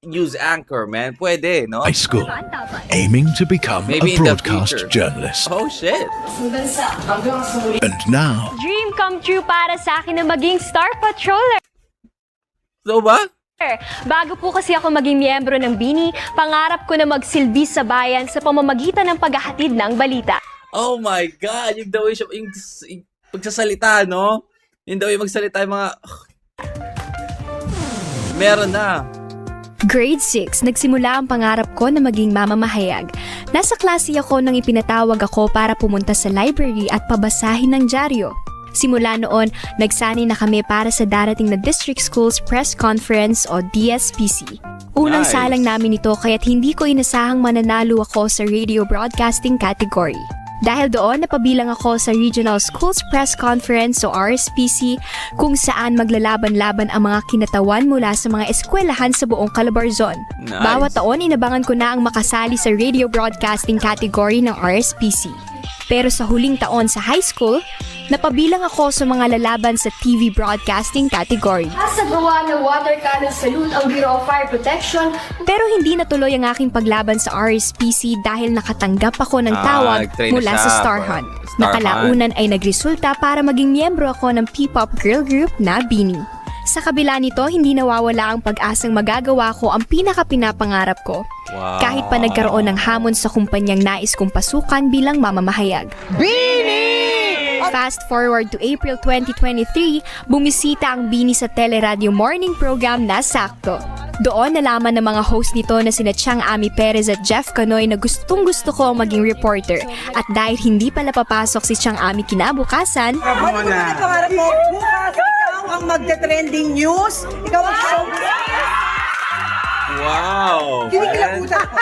news anchor, man. Pwede, no? school, aiming to become Maybe a in the broadcast future. journalist. Oh shit. And now, Dream come true para sa akin na maging Star Patroller. So ba? Bago po kasi ako maging miyembro ng BINI, pangarap ko na magsilbi sa bayan sa pamamagitan ng paghahatid ng balita. Oh my God, yung daw yung pagsasalita, no? Yung daw yung magsalita yung mga... Meron na. Grade 6, nagsimula ang pangarap ko na maging mamamahayag. Nasa klase ako nang ipinatawag ako para pumunta sa library at pabasahin ng dyaryo. Simula noon, nagsanay na kami para sa darating na District Schools Press Conference o DSPC. Unang Nice. salang namin ito kaya't hindi ko inasahang mananalo ako sa radio broadcasting category. Dahil doon, napabilang ako sa Regional Schools Press Conference o RSPC kung saan maglalaban-laban ang mga kinatawan mula sa mga eskwelahan sa buong Calabarzon. Nice. Bawat taon, inabangan ko na ang makasali sa radio broadcasting category ng RSPC. Pero sa huling taon sa high school, napabilang ako sa mga lalaban sa TV broadcasting category. Sa gawa ng water cannon salute ang Bureau of Fire Protection. Pero hindi natuloy ang aking paglaban sa RSPC dahil nakatanggap ako ng tawag nag-train na mula siya sa Star for Hunt. Star Nakalaunan ay nagresulta para maging miyembro ako ng P-pop girl group na BINI. Sa kabila nito, hindi nawawala ang pag-asang magagawa ko ang pinaka-pinapangarap ko. Wow. Kahit pa nagkaroon ng hamon sa kumpanyang nais kong pasukan bilang mamamahayag. Fast forward to April 2023, bumisita ang BINI sa teleradio morning program na Sakto. Doon nalaman ng mga host nito na sina Chang Ami Perez at Jeff Canoy na gustong-gusto ko ang maging reporter. At dahil hindi pala papasok si Chang Ami kinabukasan, Pangarap mo, bukas ikaw ang magte-trending news. Ikaw ang show. Wow. Kinikilabutan ako.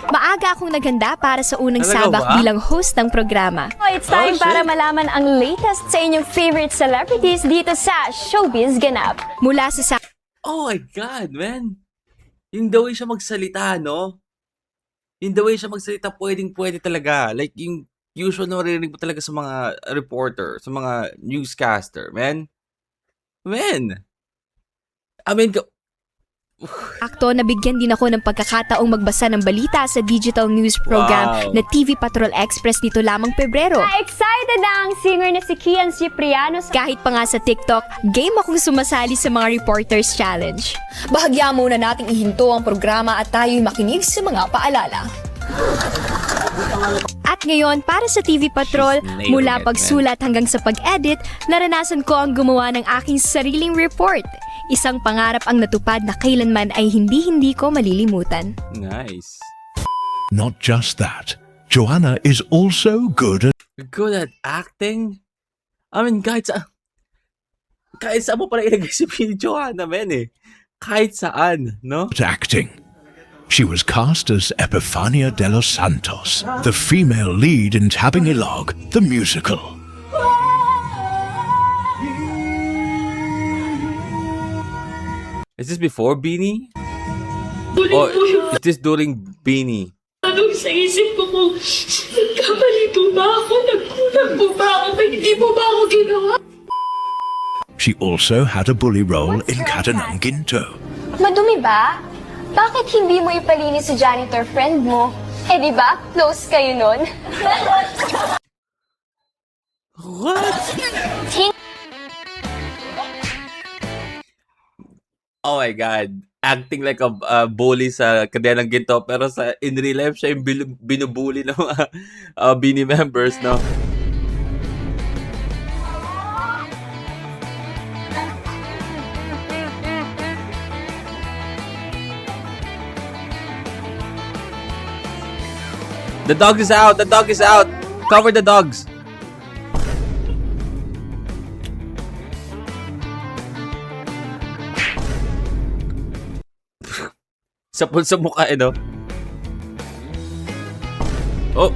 maaga akong naghanda para sa unang Talaga sabak ba? bilang host ng programa. It's time Oh, shit. para malaman ang latest sa inyong favorite celebrities dito sa Showbiz Ganap. Mula sa Oh my God, man. Yung the way siya magsalita, no? Yung the way siya magsalita, pwedeng-pwede talaga. Like, yung usual na maririnig mo talaga sa mga reporter, sa mga newscaster, man. Man. I mean, Akto, nabigyan din ako ng pagkakataong magbasa ng balita sa digital news program Wow. na TV Patrol Express nito lamang Pebrero. Excited na ang singer na si Kian Cipriano Kahit pa nga sa TikTok, game akong sumasali sa mga Reporters Challenge. Bahagya muna nating ihinto ang programa at tayo'y makinig sa mga paalala. At ngayon, para sa TV Patrol, She's nailing mula it, pagsulat hanggang sa pag-edit, naranasan ko ang gumawa ng aking sariling report. Isang pangarap ang natupad na kailanman ay hindi ko malilimutan. Nice. Not just that, Joanna is also good Good at acting? I mean, kahit saan mo pala ilagay si Bini Joanna, men eh. Kahit saan, no? at acting. She was cast as Epifania de los Santos, the female lead in Tabing Ilog, the musical. Is this before Beanie? Or is this during Beanie? Anong sa isip ko kung nagkamali po ba ako? Nagkulang po ba ako? Hindi po ba ako ginawa? She also had a bully role in Katanang Ginto. Madumi ba? Bakit hindi mo ipalinis sa janitor friend mo? Eh di ba? Close kayo nun. What? Oh my God. Acting like a bully sa Kadenang Ginto, pero in real life, siya yung binubully ng mga Beanie members, no? The dog is out! The dog is out! Cover the dogs! Sapul sa mukha, no? Oh!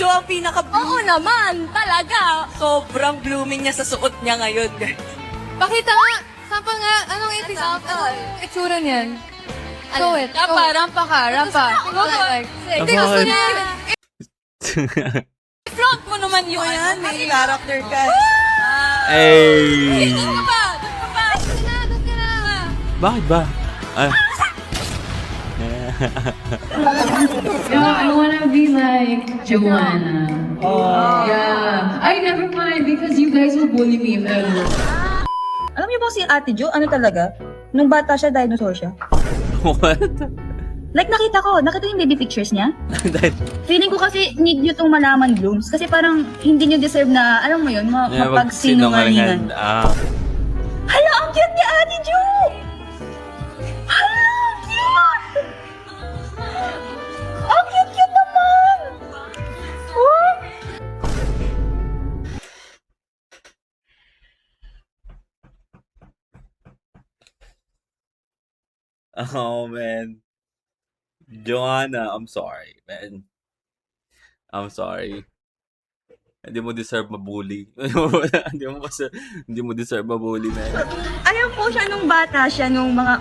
Jo, ang pinaka-blooming. Oo naman, talaga. Sobrang blooming niya sa suot niya ngayon. Pakita nga. Sample nga. Anong itsura niyan? Show it. Rampa ka. Hindi, gusto niya. Front mo naman yun. Ayan, may character ka. Hey! Doon ka pa. Bakit ba? I wanna be like Joanna. Yeah. I never mind because you guys will bully me if ever. Alam niyo ba si Ate Jo, ano talaga? Nung bata siya, dinosaur siya. What? Like nakita yung baby pictures niya. Feeling ko kasi need nyo itong malaman, Blooms. Kasi parang hindi nyo deserve na, alam mo yun, mapagsinungalingan. Hala, ang cute ni Ate Jo! Hala, ang cute! Ang cute naman! Oh! Oh, man. Joanna, I'm sorry, man. I'm sorry. Hindi mo deserve mabully. Hindi mo deserve mabully, man. Alam po siya nung bata siya, nung mga...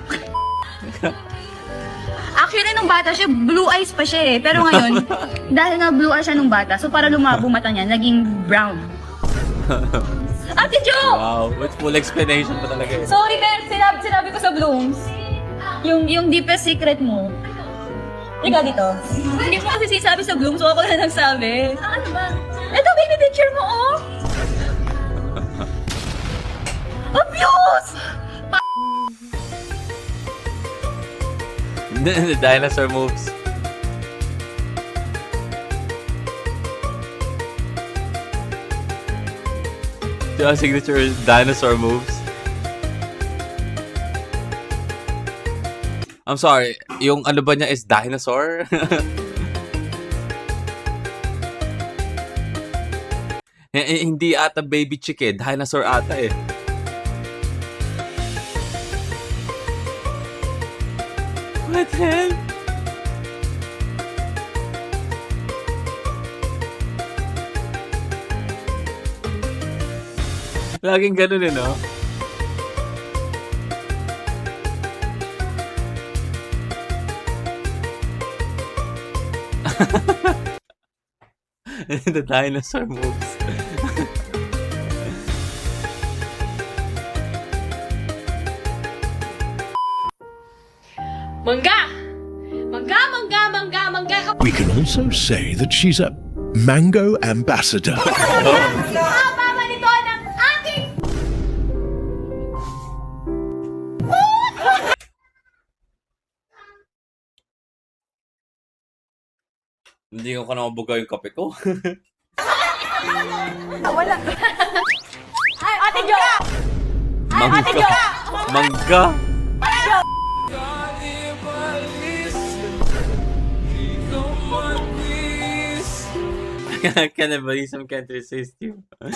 Actually, nung bata siya, blue eyes pa siya eh. Pero ngayon, dahil nga blue eyes siya nung bata, so para lumabo mata niya, naging brown. Ate Jo! Wow, with full explanation pa talaga eh. Sorry, pero sinabi ko sa Blooms, yung deepest secret mo. Ikaw dito. Hindi mo kasi sinasabi sa Blooms, so ako na nagsabi. Ano ba? Ito, baby picture mo, oh! Abuse! The dinosaur moves. Yung signature dinosaur moves. I'm sorry, yung ano ba niya is dinosaur? Hindi ata baby chick eh, dinosaur ata eh. What the hell? Laging ganun eh, no? The dinosaur moves. Mangga! Mangga, mangga, mangga, mangga. We can also say that she's a mango ambassador. Mama nito ng aking... Hindi ko na mabugaw yung kape ko. Wala. Ay, Ate Jo! Ay, Ate Jo! Mangga! Cannibalism can't resist you. Ay,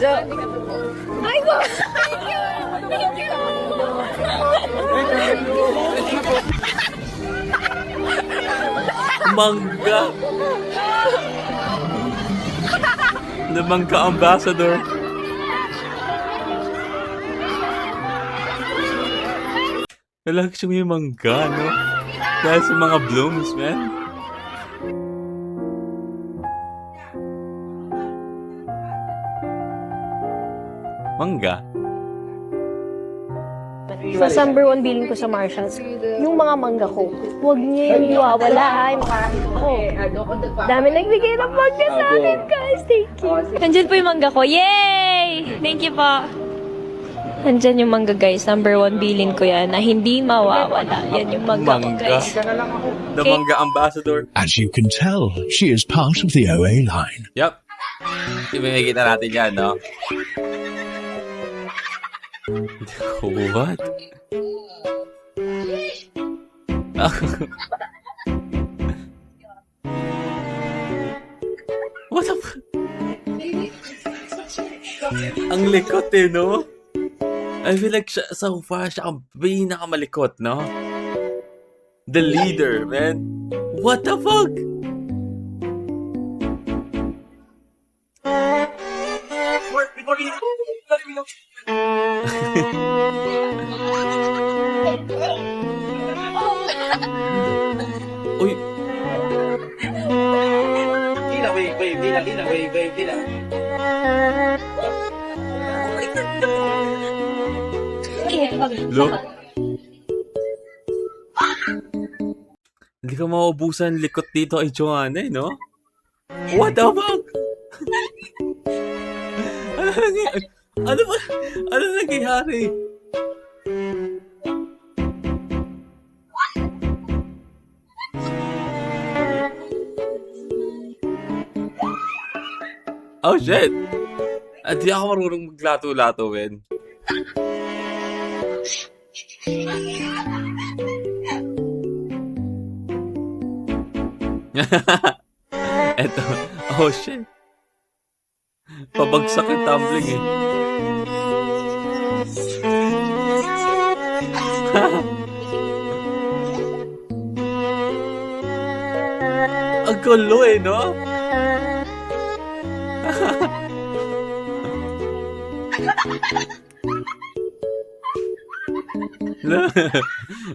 go! Thank you! Thank you! Mangga! The Mangga Ambassador. Talagang siya may mangga, no? Dahil sa mga blooms, man. Mangga? Mas number 1 billing ko sa Marshalls, yung mga mangga ko. Huwag niyo yung iwawala, ay makakita ko. Dami nagbigay ng mangga sa akin, guys. Thank you. Nandyan po yung mangga ko. Yay! Thank you po. Nandyan yung mangga, guys. Number 1 billing ko yan na hindi mawawala. Yan yung mangga ko, guys. The Mangga Ambassador. As you can tell, she is part of the OA line. Yup. Ibigay natin yan, no? What? What the fuck? Ang likot eh, no? I feel like siya, so far, siya ang pinakamalikot, no? The leader, man. What the fuck? Uy. Dila, wave, dila, wave, dila. Look. Hindi ka maubusan likot dito ay Joanna, eh, no? What the fuck? Ano ba? Ano nangyayari? Oh shit! At di ako marunong maglato-lato, men. Eto. Oh shit. Pabagsak yung tumbling eh. Ang gulo eh, no?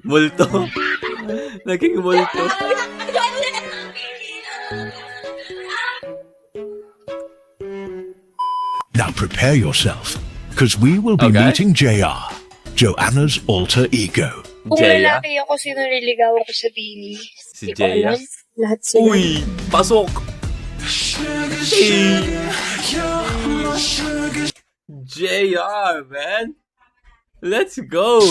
Multo. Naging multo. Now prepare yourself, because we will be meeting JR, Joanna's alter ego. Kung lalaki ako, sino nililigawan ko sa Bini? Si Jaya. Lahat sila. Uy! Pasok! JR, man! Let's go!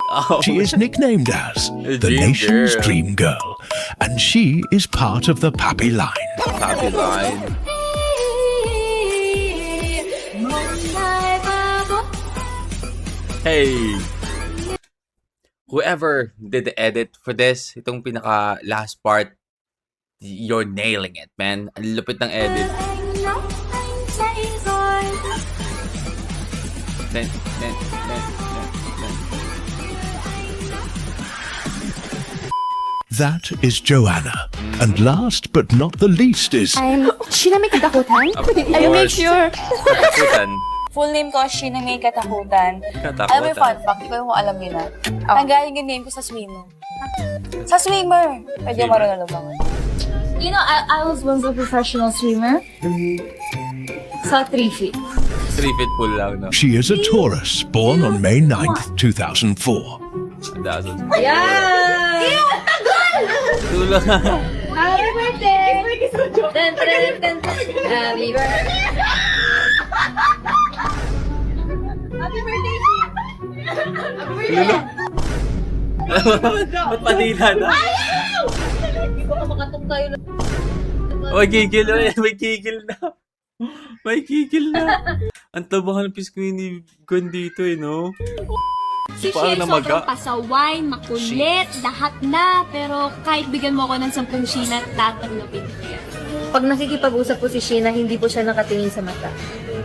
Oh, She is nicknamed as the nation's dream girl, and she is part of the Papi line. Papi line. Hey! Whoever did the edit for this, itong pinaka last part, you're nailing it, man. Ang lupit ng edit. That is Joanna. And last but not the least is... Sila may katakutan? Of course. I make sure. Katakutan. Full name ko, Sheena May Katakutan. Katakutan. Alam mo yung fun fact, ikaw yung alam nyo na. Nanggaling yung name ko sa swimmer. Sa swimmer! Pwede yung marunong lumangon. You know, I was once a professional swimmer. Sa 3 feet. 3 feet pool lang, no? She is a Taurus, born on May 9th, 2004. Yeah! Ew, ang tagal! Tulong. Happy birthday! Happy birthday! Happy birthday! Happy birthday! Ba't padila na? Hindi ko makatok tayo lang. May gigil na. May gigil na. May gigil na. Ang tabahan ng pisngi ni Gwen dito eh, no? Si Shea sobrang pasaway, makulit, lahat na. Pero kahit bigyan mo ako ng 10 Sheena, tatanggapin ko yan. Pag nakikipag-usap po si Sheena, hindi po siya nakatingin sa mata.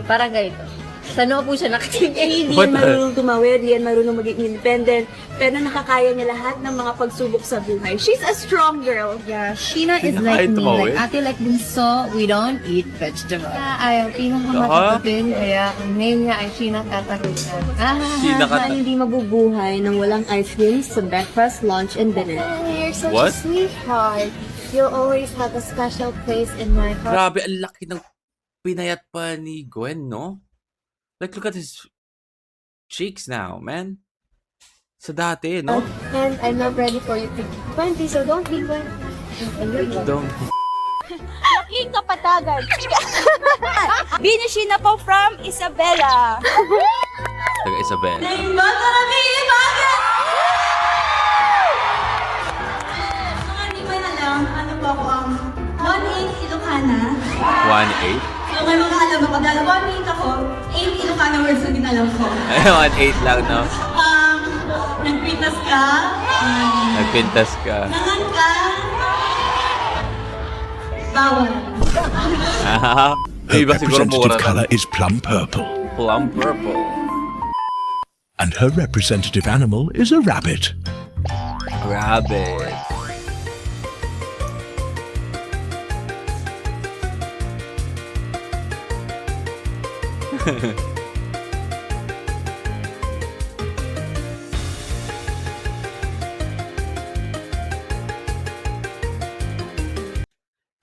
Parang ganito. Sa noo po siya nakatingin. Hindi yan marunong tumawid, hindi yan marunong maging independent. Pero nakakaya niya lahat ng mga pagsubok sa buhay. She's a strong girl. Yeah, Sheena is Kinakain like me. tumawid? Like, ate like Bunso, we don't eat vegetables. Ayaw, pinakamatipid. Kaya ang name niya ay Sheena Katakutan. Sheena Katakutan. Hindi mabubuhay nang walang ice cream sa breakfast, lunch, and dinner. You're such What? a sweetheart. You'll always have a special place in my heart. Grabe, ang laki ng pinayat pa ni Gwen, no? Like, look at his cheeks now, man. Sa dati, no? And I'm not ready for you to be 20, so don't be 20. Don't. Laking kapatagan. Bini Sheena po from Isabela. Taga Isabel. Mga hindi ko na lang, ano po ako ang 1-8 Ilocana. 1-8? So may mga alam ako, dahil 1-8 ako, 8 Ilocana words na ginalam ko. Ay, 1-8 lang, no? Nagpintas ka. Nagpintas ka. Nangan ka. Bawal. Her Iba siguro representative mura color is plum purple, Plum purple. and her representative animal is a rabbit. Rabbit.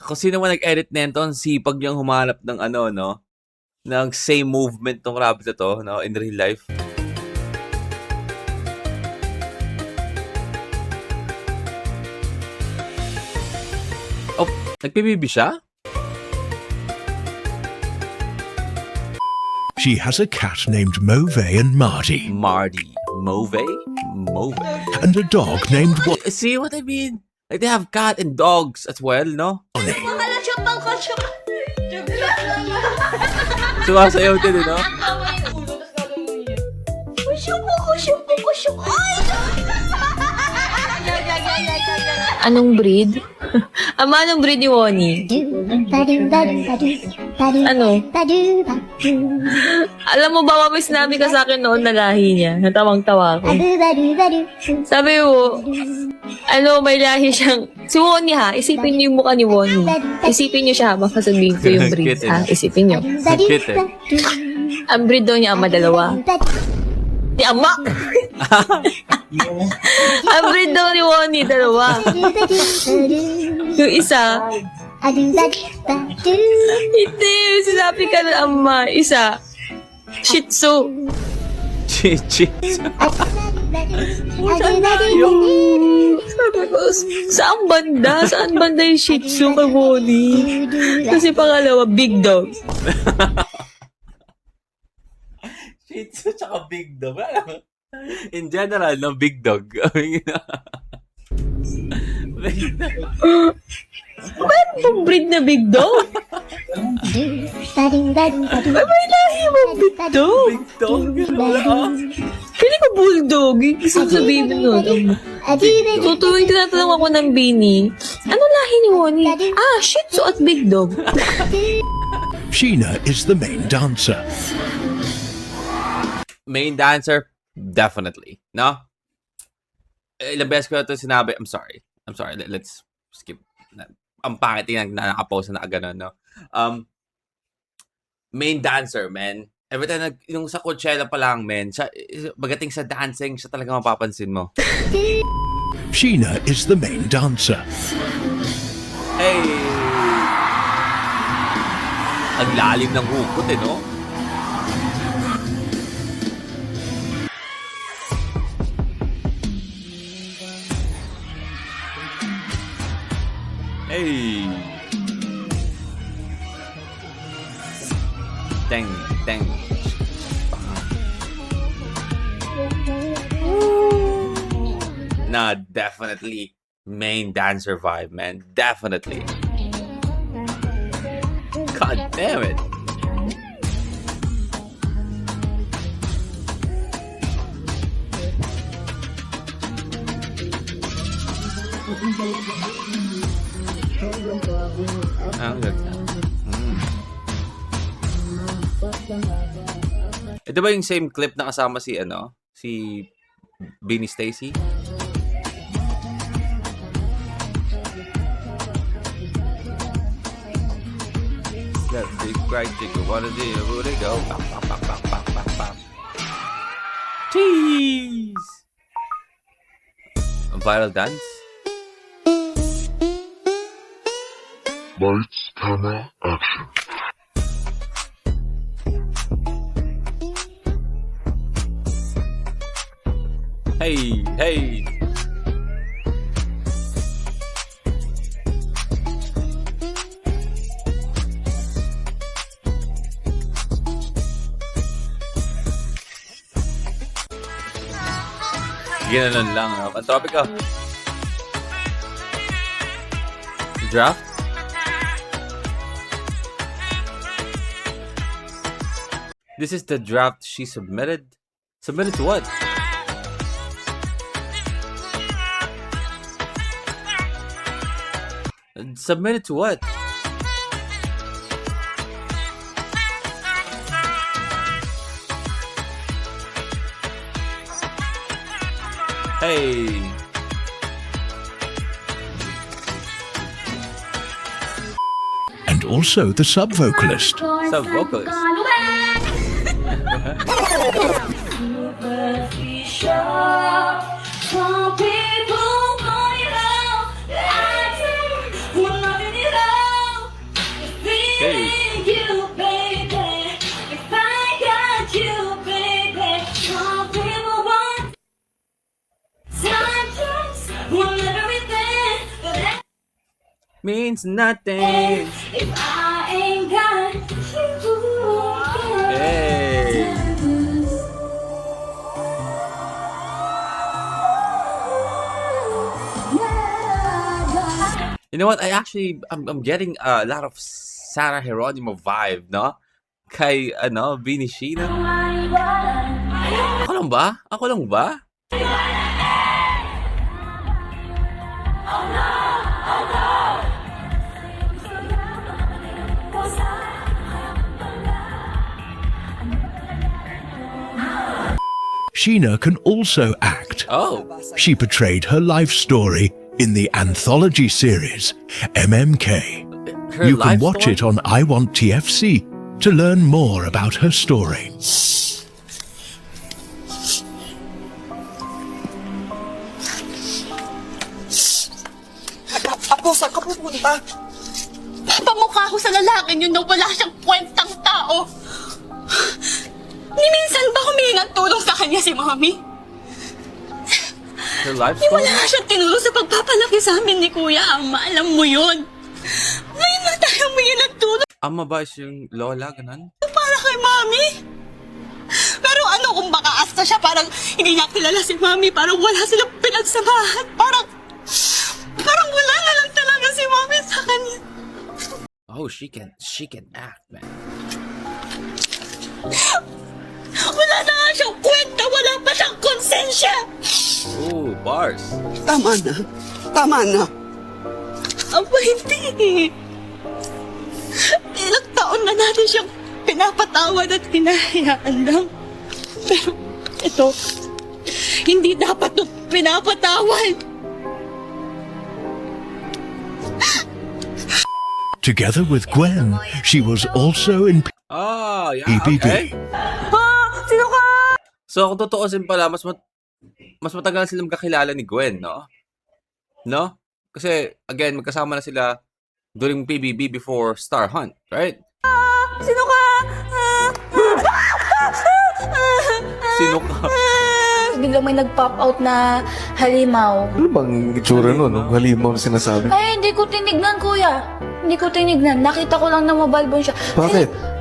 Kung sino man nag-edit nito, ang sipag niyang humanap ng ano, no? Ng same movement ng rabbit na to, no? In real life. Oh, nagpibibi siya? She has a cat named Mauve and Marty, Marty. Mauve? Mauve. and a dog named See what I mean? Like, they have cat and dogs as well, no? Sumasayaw din, no? Anong breed? Ama, anong breed ni Wonnie? Ano? Alam mo ba, may sinabi ka sa akin noon na lahi niya. Natawang-tawa ko. Sabi mo, may lahi siyang... Si Wonnie ha, isipin niyo yung mukha ni Wonnie. Isipin niyo siya habang sasabihin ko yung breed. Ha? Isipin niyo. Cute, eh. Ang breed daw niya, ama dalawa. Ni ama! Ang breed daw ni Wonnie, dalawa. Yung isa, hindi, sinabi ka ng ama. Isa, Shih Tzu. Chichi. Sabi ko, saan banda? Saan banda yung Shih Tzu kay Wonnie? Kasi pangalawa, big dog. Shih Tzu tsaka big dog. In general, no, big dog. Meron pong breed na big dog? May lahi mo big dog? Big dog? Pili ko bulldog. Gusto sabihin mo nun. Tutuwing tinatanong ako ng Bini, ano lahi ni Wonnie? Shih Tzu at big dog. Sheena is the main dancer. Main dancer, definitely. No? Ilang beses ko na ito sinabi. I'm sorry. Let's skip. Ang pangit yung na nakapost na gano'n, no? Main dancer, man. Every time, yung sa Coachella pa lang, men, siya, pagdating sa dancing, siya talaga mapapansin mo. Sheena is the main dancer. Hey! Ang lalim ng hukot no? Hey! Dang, dang. Nah, definitely main dancer vibe, man. Definitely. God damn it. Ang ganda. Ito ba yung same clip na kasama si si Beanie Stacy? That big fried chicken, what is it? Where they go? Bop, bop, bop, bop, bop, bop, bop. Cheese! A viral dance? Lights, camera, action. Hey, hey! Ginanon lang, no? Ang topic ko. Draft? This is the draft she submitted. Submitted to what? Submitted to what? Hey. And also the sub-vocalist. Sub-vocalist. Means nothing. If I ain't got you. Hey. You know what? I'm getting a lot of Sarah Geronimo vibe, no? Kay, Beanie Sheena. Ako lang ba? Ako lang ba? Sheena can also act. Oh. She portrayed her life story in the anthology series, MMK. Her You can life watch story? it on I Want TFC to learn more about her story. Apo, saan ka pupunta? Pamukha ko sa lalaking yun na wala siyang kwentang tao. Ni minsan ba humingi ng tulong sa kanya si Mami? Her life Ni story? wala siyang tinulong sa pagpapalaki sa amin ni Kuya Ama. Alam mo yun. Ngayon na tayo humingi ng tulong Ama ba yung lola, ganun? para kay Mami. Pero ano kung baka asta siya, parang hindi niya kilala si Mami, parang wala silang pinagsamahan, parang wala na lang talaga si Mami sa kanya. Oh, she can act, man. Wala na nga siyang kwenta, wala pa siyang konsensya. Ooh, bars. Tama na. Tama na. Aba, hindi. Ilang taon na natin siyang pinapatawad at hinahayaan lang. Pero ito, hindi dapat ito pinapatawad. Together with Gwen, she was also in Oh, yeah, EPD. okay. Sino ka? So, kung tutuusin pala, mas matagal silang kakilala ni Gwen, no? No? Kasi, again, magkasama na sila during PBB before Star Hunt, right? Sino ka? Sino ka? Biglang may nag-pop out na halimaw. Ano bang itsura nun? Nung halimaw na sinasabi? Ay, hindi ko tinignan, kuya. Hindi ko tinignan. Nakita ko lang na mabalbon siya. Bakit?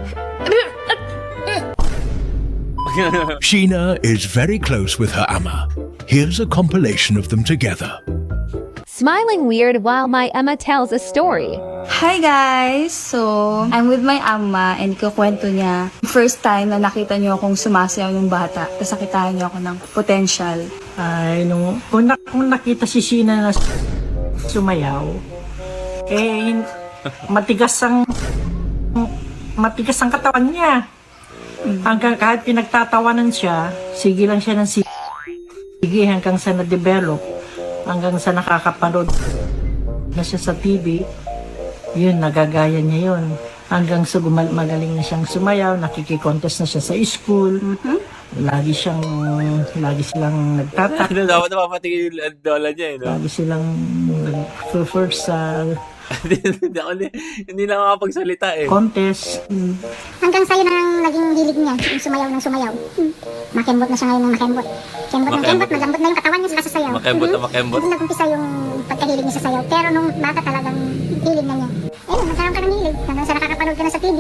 Sheena is very close with her ama. Here's a compilation of them together. Smiling weird while my Emma tells a story. Hi guys! So, I'm with my ama and kukwento niya. First time na nakita niyo akong sumasayaw ng bata, tapos nakitaan niyo ako ng potential. Ay, kung nakita si Sheena na sumayaw, eh, matigas ang katawan niya. Hanggang kahit pinagtatawanan siya, sige lang siya ng sige hanggang sa na-develop, hanggang sa nakakapanood na siya sa TV, yun, nagagaya niya yun. Hanggang sa magaling na siyang sumayaw, nakikikontest na siya sa school, lagi silang nagtatak. Dapat napapatigil yung lola niya, eh, no? Lagi silang nag-first sa hindi na makapagsalita, eh. contest. Hanggang sa'yo nang naging hilig niya, yung sumayaw ng sumayaw. Makembot na siya ngayon ng makembot. Kembot ng kembot, malambot na yung katawan niya sa sayaw. Makembot na makembot. Doon nag-umpisa yung pagkahilig niya sa sayaw. Pero nung bata talagang hilig na niya. Ayun, nagkaroon ka ng hilig. Hanggang sa nakakapanood ka na sa TV.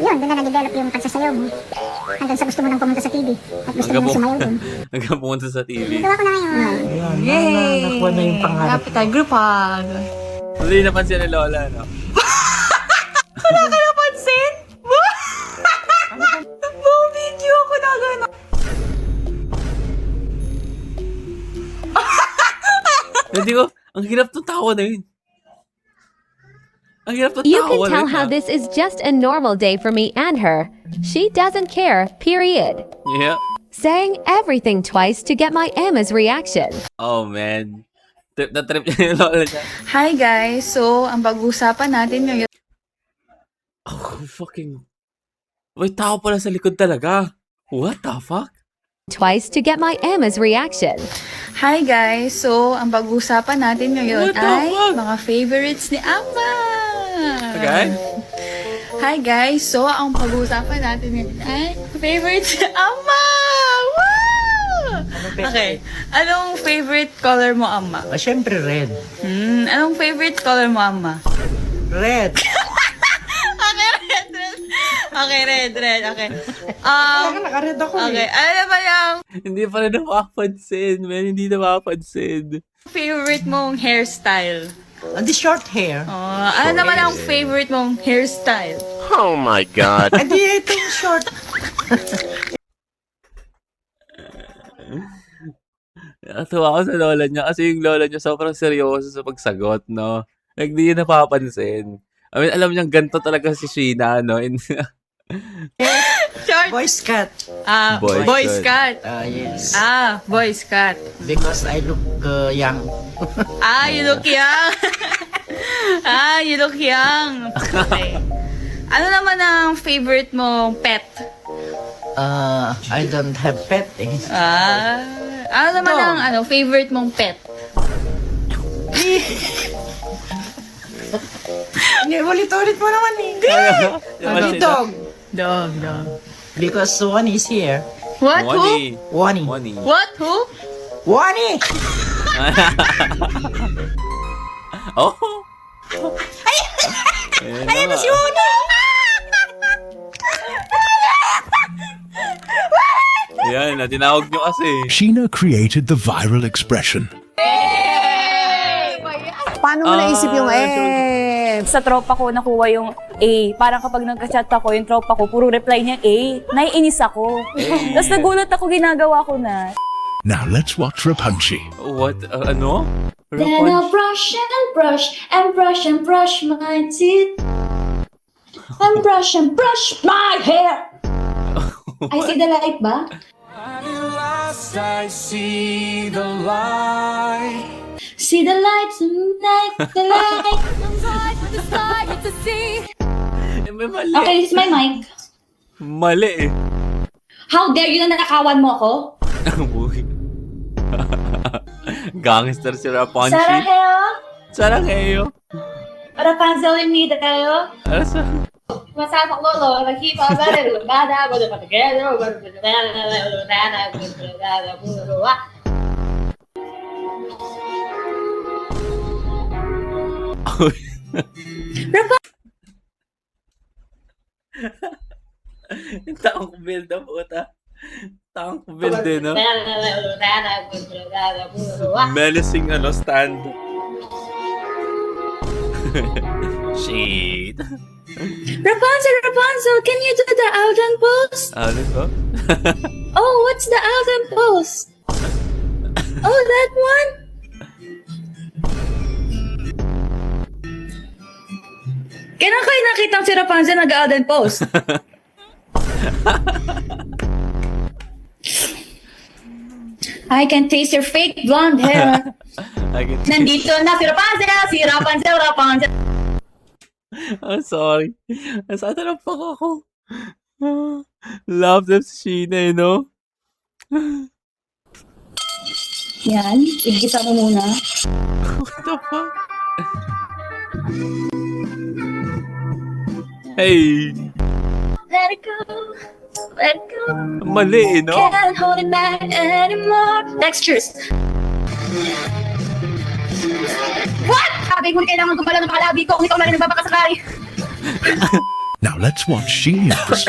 Yun, doon na nag-develop yung pagsasayaw mo. Hanggang sa gusto mo nang pumunta sa TV. At gusto mo nang sumayaw doon. Hanggang pumunta sa TV. Gawa ko na ngayon. Yay! Nakuha na yung pangarap. Lapit tayo, group hug. Hindi napansin ni lola, no? Wala ka napansin? Buong video ako na gano'n. Hindi ko, ang hirap ng tawa na yun. Ang hirap ng You tawa can tell na how yun. this is just a normal day for me and her. She doesn't care, period. Yeah. Saying everything twice to get my Emma's reaction. Oh, man. Trip na trip niya yung lola niya. Hi guys! So, ang pag-uusapan natin ngayon. Oh, fucking... May tao pala sa likod talaga. What the fuck? Twice to get my Emma's reaction. Hi guys! So, ang pag-uusapan natin ngayon What the ay fuck? mga favorites ni Ama! Okay? Hi guys! So, ang pag-uusapan natin ngayon ay favorites ni Ama! Woo! Okay. Anong favorite color mo, Ama? Siyempre, red. Anong favorite color mo, Ama? Red. Okay, red. Okay. Naka-red ako Okay, ano ba yung Hindi pa rin napapansin, man. Hindi napapansin. favorite mong hairstyle? The short hair. Ano naman ang favorite mong hairstyle? Oh my God. Hindi, ito yung short. Natuwa ako sa lola niya kasi yung lola niya sobrang seryoso sa pagsagot, no? Like, di niya napapansin. I mean, alam niyang ganito talaga si Sheena, no? Short. Boy Scout. Boy Scout. Yes. Boy Scout. Because I look young. You look young. You look young. Okay. Ano naman ang favorite mong pet? I don't have pet eh. Ano naman ang favorite mong pet? Ulit-ulit mo naman eh. Dog. Dog. Because one is here. What? Who? Wani. What? Who? Wani! Oh! Ayan na si Wani! Yan, tinawag niyo kasi. Sheena created the viral expression. Paano mo naisip yung Sa tropa ko nakuha yung A. Parang kapag nagka-chat ako, yung tropa ko, puro reply niya A. Naiinis ako. Tapos nagulat ako, ginagawa ko na. Now let's watch Rapunchi. What? Ano? Then I'll brush and brush and brush and brush my teeth. And brush my hair. I see the light ba? I see the light. See the light tonight, the light. I'm going to the sky to see. Okay, this is my mic. Mali eh. How dare you na nanakawan mo ako? Gangster si Rapunzel. Saraheo? Saraheo. Rapunzel imita kayo? Ano sa... Masasak lolo, nakipa ba rin? Bada, bada, patigero, Yung taong build up, puta. Taong build din, no? Menacing, stand. Shit. Rapunzel, can you do the Alden pose? Ano to? Oh, what's the Alden pose? Oh, that one? Kailan kayo nakita si Rapunzel nag-Alden pose? I can taste your fake blonde hair. Nandito na si Rapunzel. I'm sorry. Nasaan na lang ako? Love them si Sheena, no? Yan, igisa mo muna. What the fuck? Hey! Let it go. Mali, no? Can't hold it back anymore. Textures. What? Sabi ko, kailangan gumalaw ng pakalabi ko kung ikaw na rin nagbabakasakali. Now let's watch Sheenians.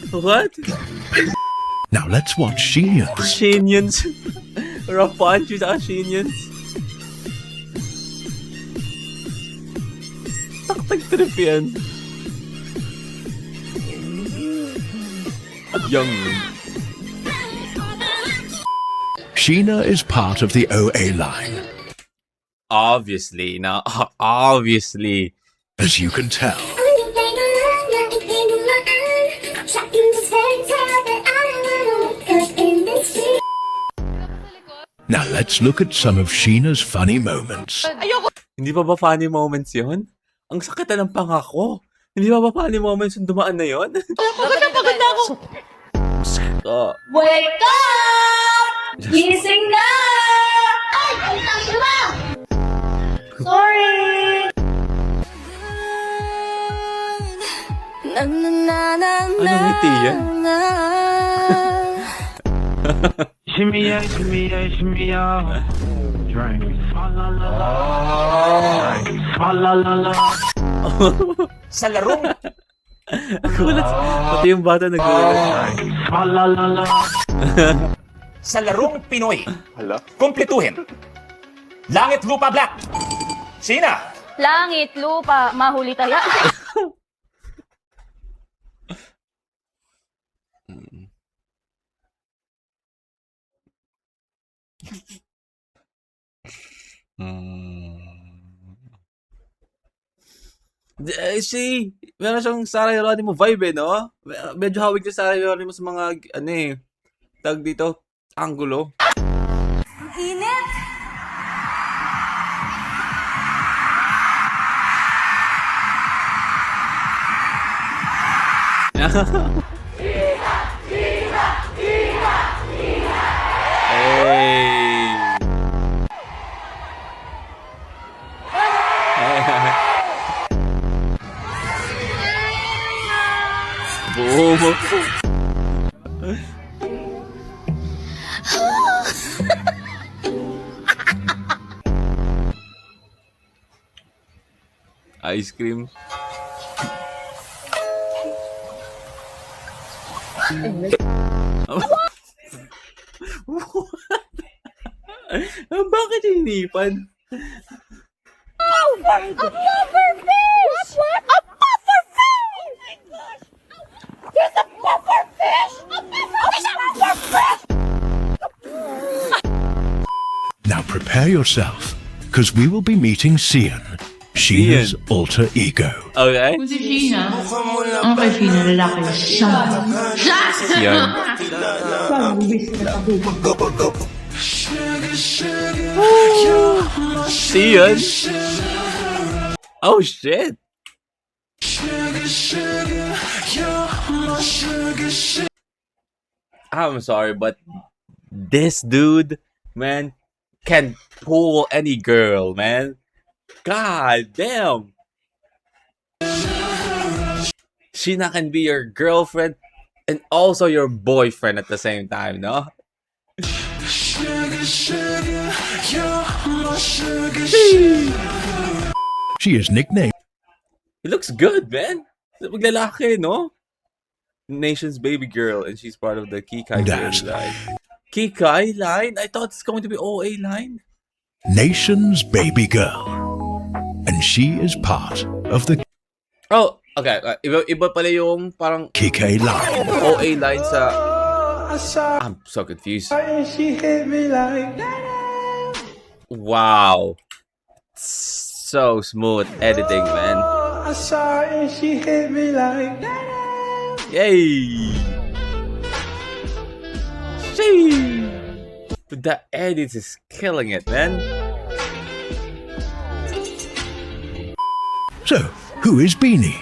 What? Now let's watch Sheenians. Sheenians. Rapunzel sa Sheenians. Taktag-trip yan. Young. Sheena is part of the OA line. Obviously, now, obviously. As you can tell. Now let's look at some of Sheena's funny moments. Ayoko! Hindi pa ba funny moments yun? Ang sakit na ng pangako. Hindi pa ba funny moments yung dumaan na yun? Pagod na ako. Wake up! Gising na! Ay! Ay, ba? Sorry! Anong ngiti yan? Shimmy yeah, shimmy yeah. Drink. Swalala. Sa larong Gulat. Pati yung bata naggulat. Swalala. sa larong Pinoy. Kumpletuhin. Langit Lupa Black. Sina? Langit, lupa, mahuli tayo. Meron siyang Sarah Geronimo vibe no? Medyo hawig na Sarah Geronimo sa mga, tag dito, angulo. Init! Boom. Ice cream. Bakit hinipan? A puffer fish! What? A puffer fish! There's a puffer fish! A puffer fish! Now prepare yourself, because we will be meeting Sian, Sheena's alter ego. Okay. Kung si Sheena, okay, Sheena, lalaki. Sian. Sian? Oh shit! I'm sorry, but this dude, man, can pull any girl, man. God damn. Sheena can be your girlfriend and also your boyfriend at the same time, no? She is nicknamed He looks good, man. Maglalaki, no? Nation's baby girl, and she's part of the Kikai Yes. line. Kikai line? I thought it's going to be OA line. Nation's baby girl. And she is part of the Oh, okay. Iba pala yung parang KK line. OA line sa... I'm so confused. Wow. So smooth editing, man. Yay! Sheesh! The edit is killing it, man. So, who is Beanie?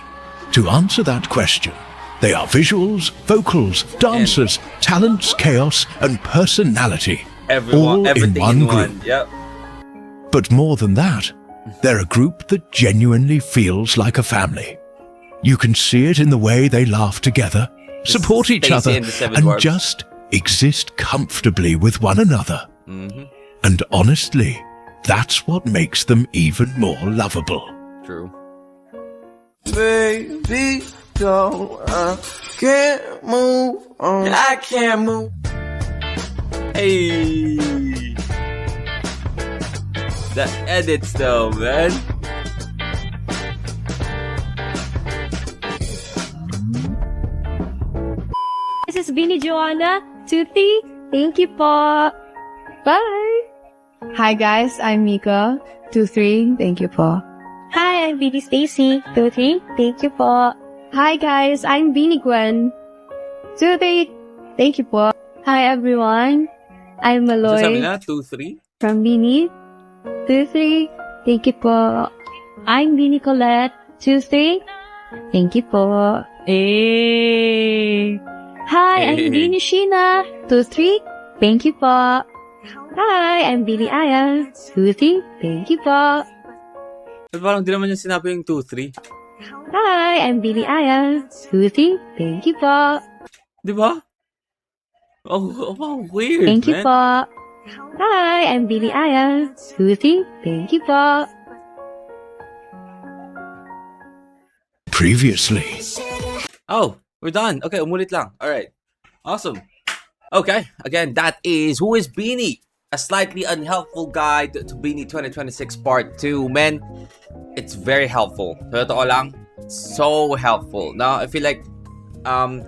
To answer that question, they are visuals, vocals, dancers, talents, chaos, and personality. All in Everything one in group. one. Yep. But more than that, they're a group that genuinely feels like a family. You can see it in the way they laugh together, support each Stacey other, and the Seven and Dwarfs. just exist comfortably with one another. Mm-hmm. And honestly, that's what makes them even more lovable. True. Baby, go, I can't move on. I can't move. Hey! The edits though, man. This is Vinnie Joanna, Tuti. Thank you po. Bye. Hi guys, I'm Mika, 23. Thank you po. Hi, I'm Vinnie Stacy, Tuti. Thank you po. Hi guys, I'm Vinnie Gwen, 23. Thank you po. Hi everyone, I'm So sabi Maloy na, 2-3? from Vinnie, 23. Thank you po. I'm Vinnie Colette, 23. Thank you po. Hey. Hi, I'm Hey. Vinnie Sheena, 23. Thank you po. Hi, I'm Billy Aya, 23. Thank you po. But parang di naman yung sinabi yung 2-3. Hi, I'm Billy Aya, 23. Thank you po. Di ba? Oh, wow, weird, Thank you man. po. Hi, I'm Billy Aya, 23. Thank you po. Previously. Oh, we're done. Okay, umulit lang. Alright. Awesome. Okay, again, that is Who is Beanie? A slightly unhelpful guide to Beanie 2026 Part 2. Man, it's very helpful. Sa totoo lang, so helpful. Now, I feel like,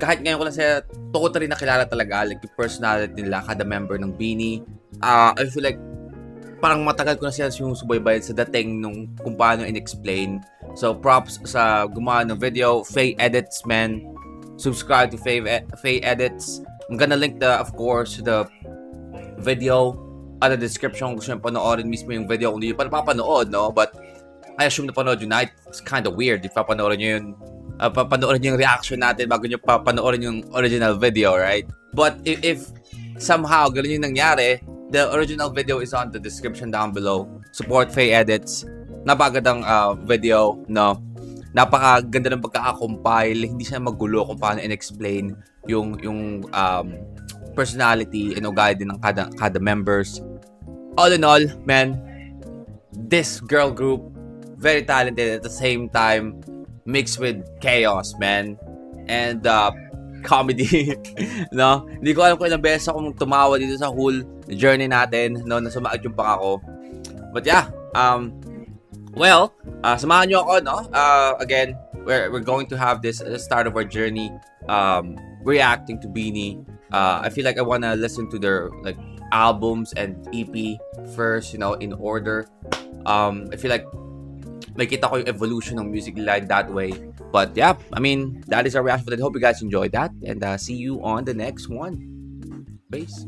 kahit ngayon ko lang siya totally nakilala talaga, like yung personality nila, kada member ng Beanie. I feel like, parang matagal ko na siya yung subaybayan sa dating nung kung paano in-explain. So, props sa gumawa ng video, Faye Edits, man. Subscribe to Faye Edits. I'm gonna link of course, the video at the description kung gusto nyo panoorin mismo yung video kung hindi nyo pa napapanood, no? But, I assume napanood yun na. It's kind of weird if papanoorin nyo yun. Papanoorin nyo yung reaction natin bago nyo papanoorin yung original video, right? But, if somehow ganun yung nangyari, the original video is on the description down below. Support Faye Edits. Napakagandang video, no? Napakaganda ng pagkaka-compile. Hindi siya magulo kung paano in-explain yung personality and ugali din ng kada members. All in all, man, this girl group, very talented at the same time, mixed with chaos, man. And comedy, no? Hindi ko alam kung ilang beses akong tumawa dito sa whole journey natin, no? Na sumaad yung pangako. But yeah, well, samahan nyo ako, no? Again, we're going to have this start of our journey, reacting to Beanie. I feel like I wanna listen to their like albums and EP first, you know, in order. I feel like makita ko yung evolution ng music line that way. But yeah, I mean, that is our reaction for today. Hope you guys enjoyed that, and see you on the next one. Peace.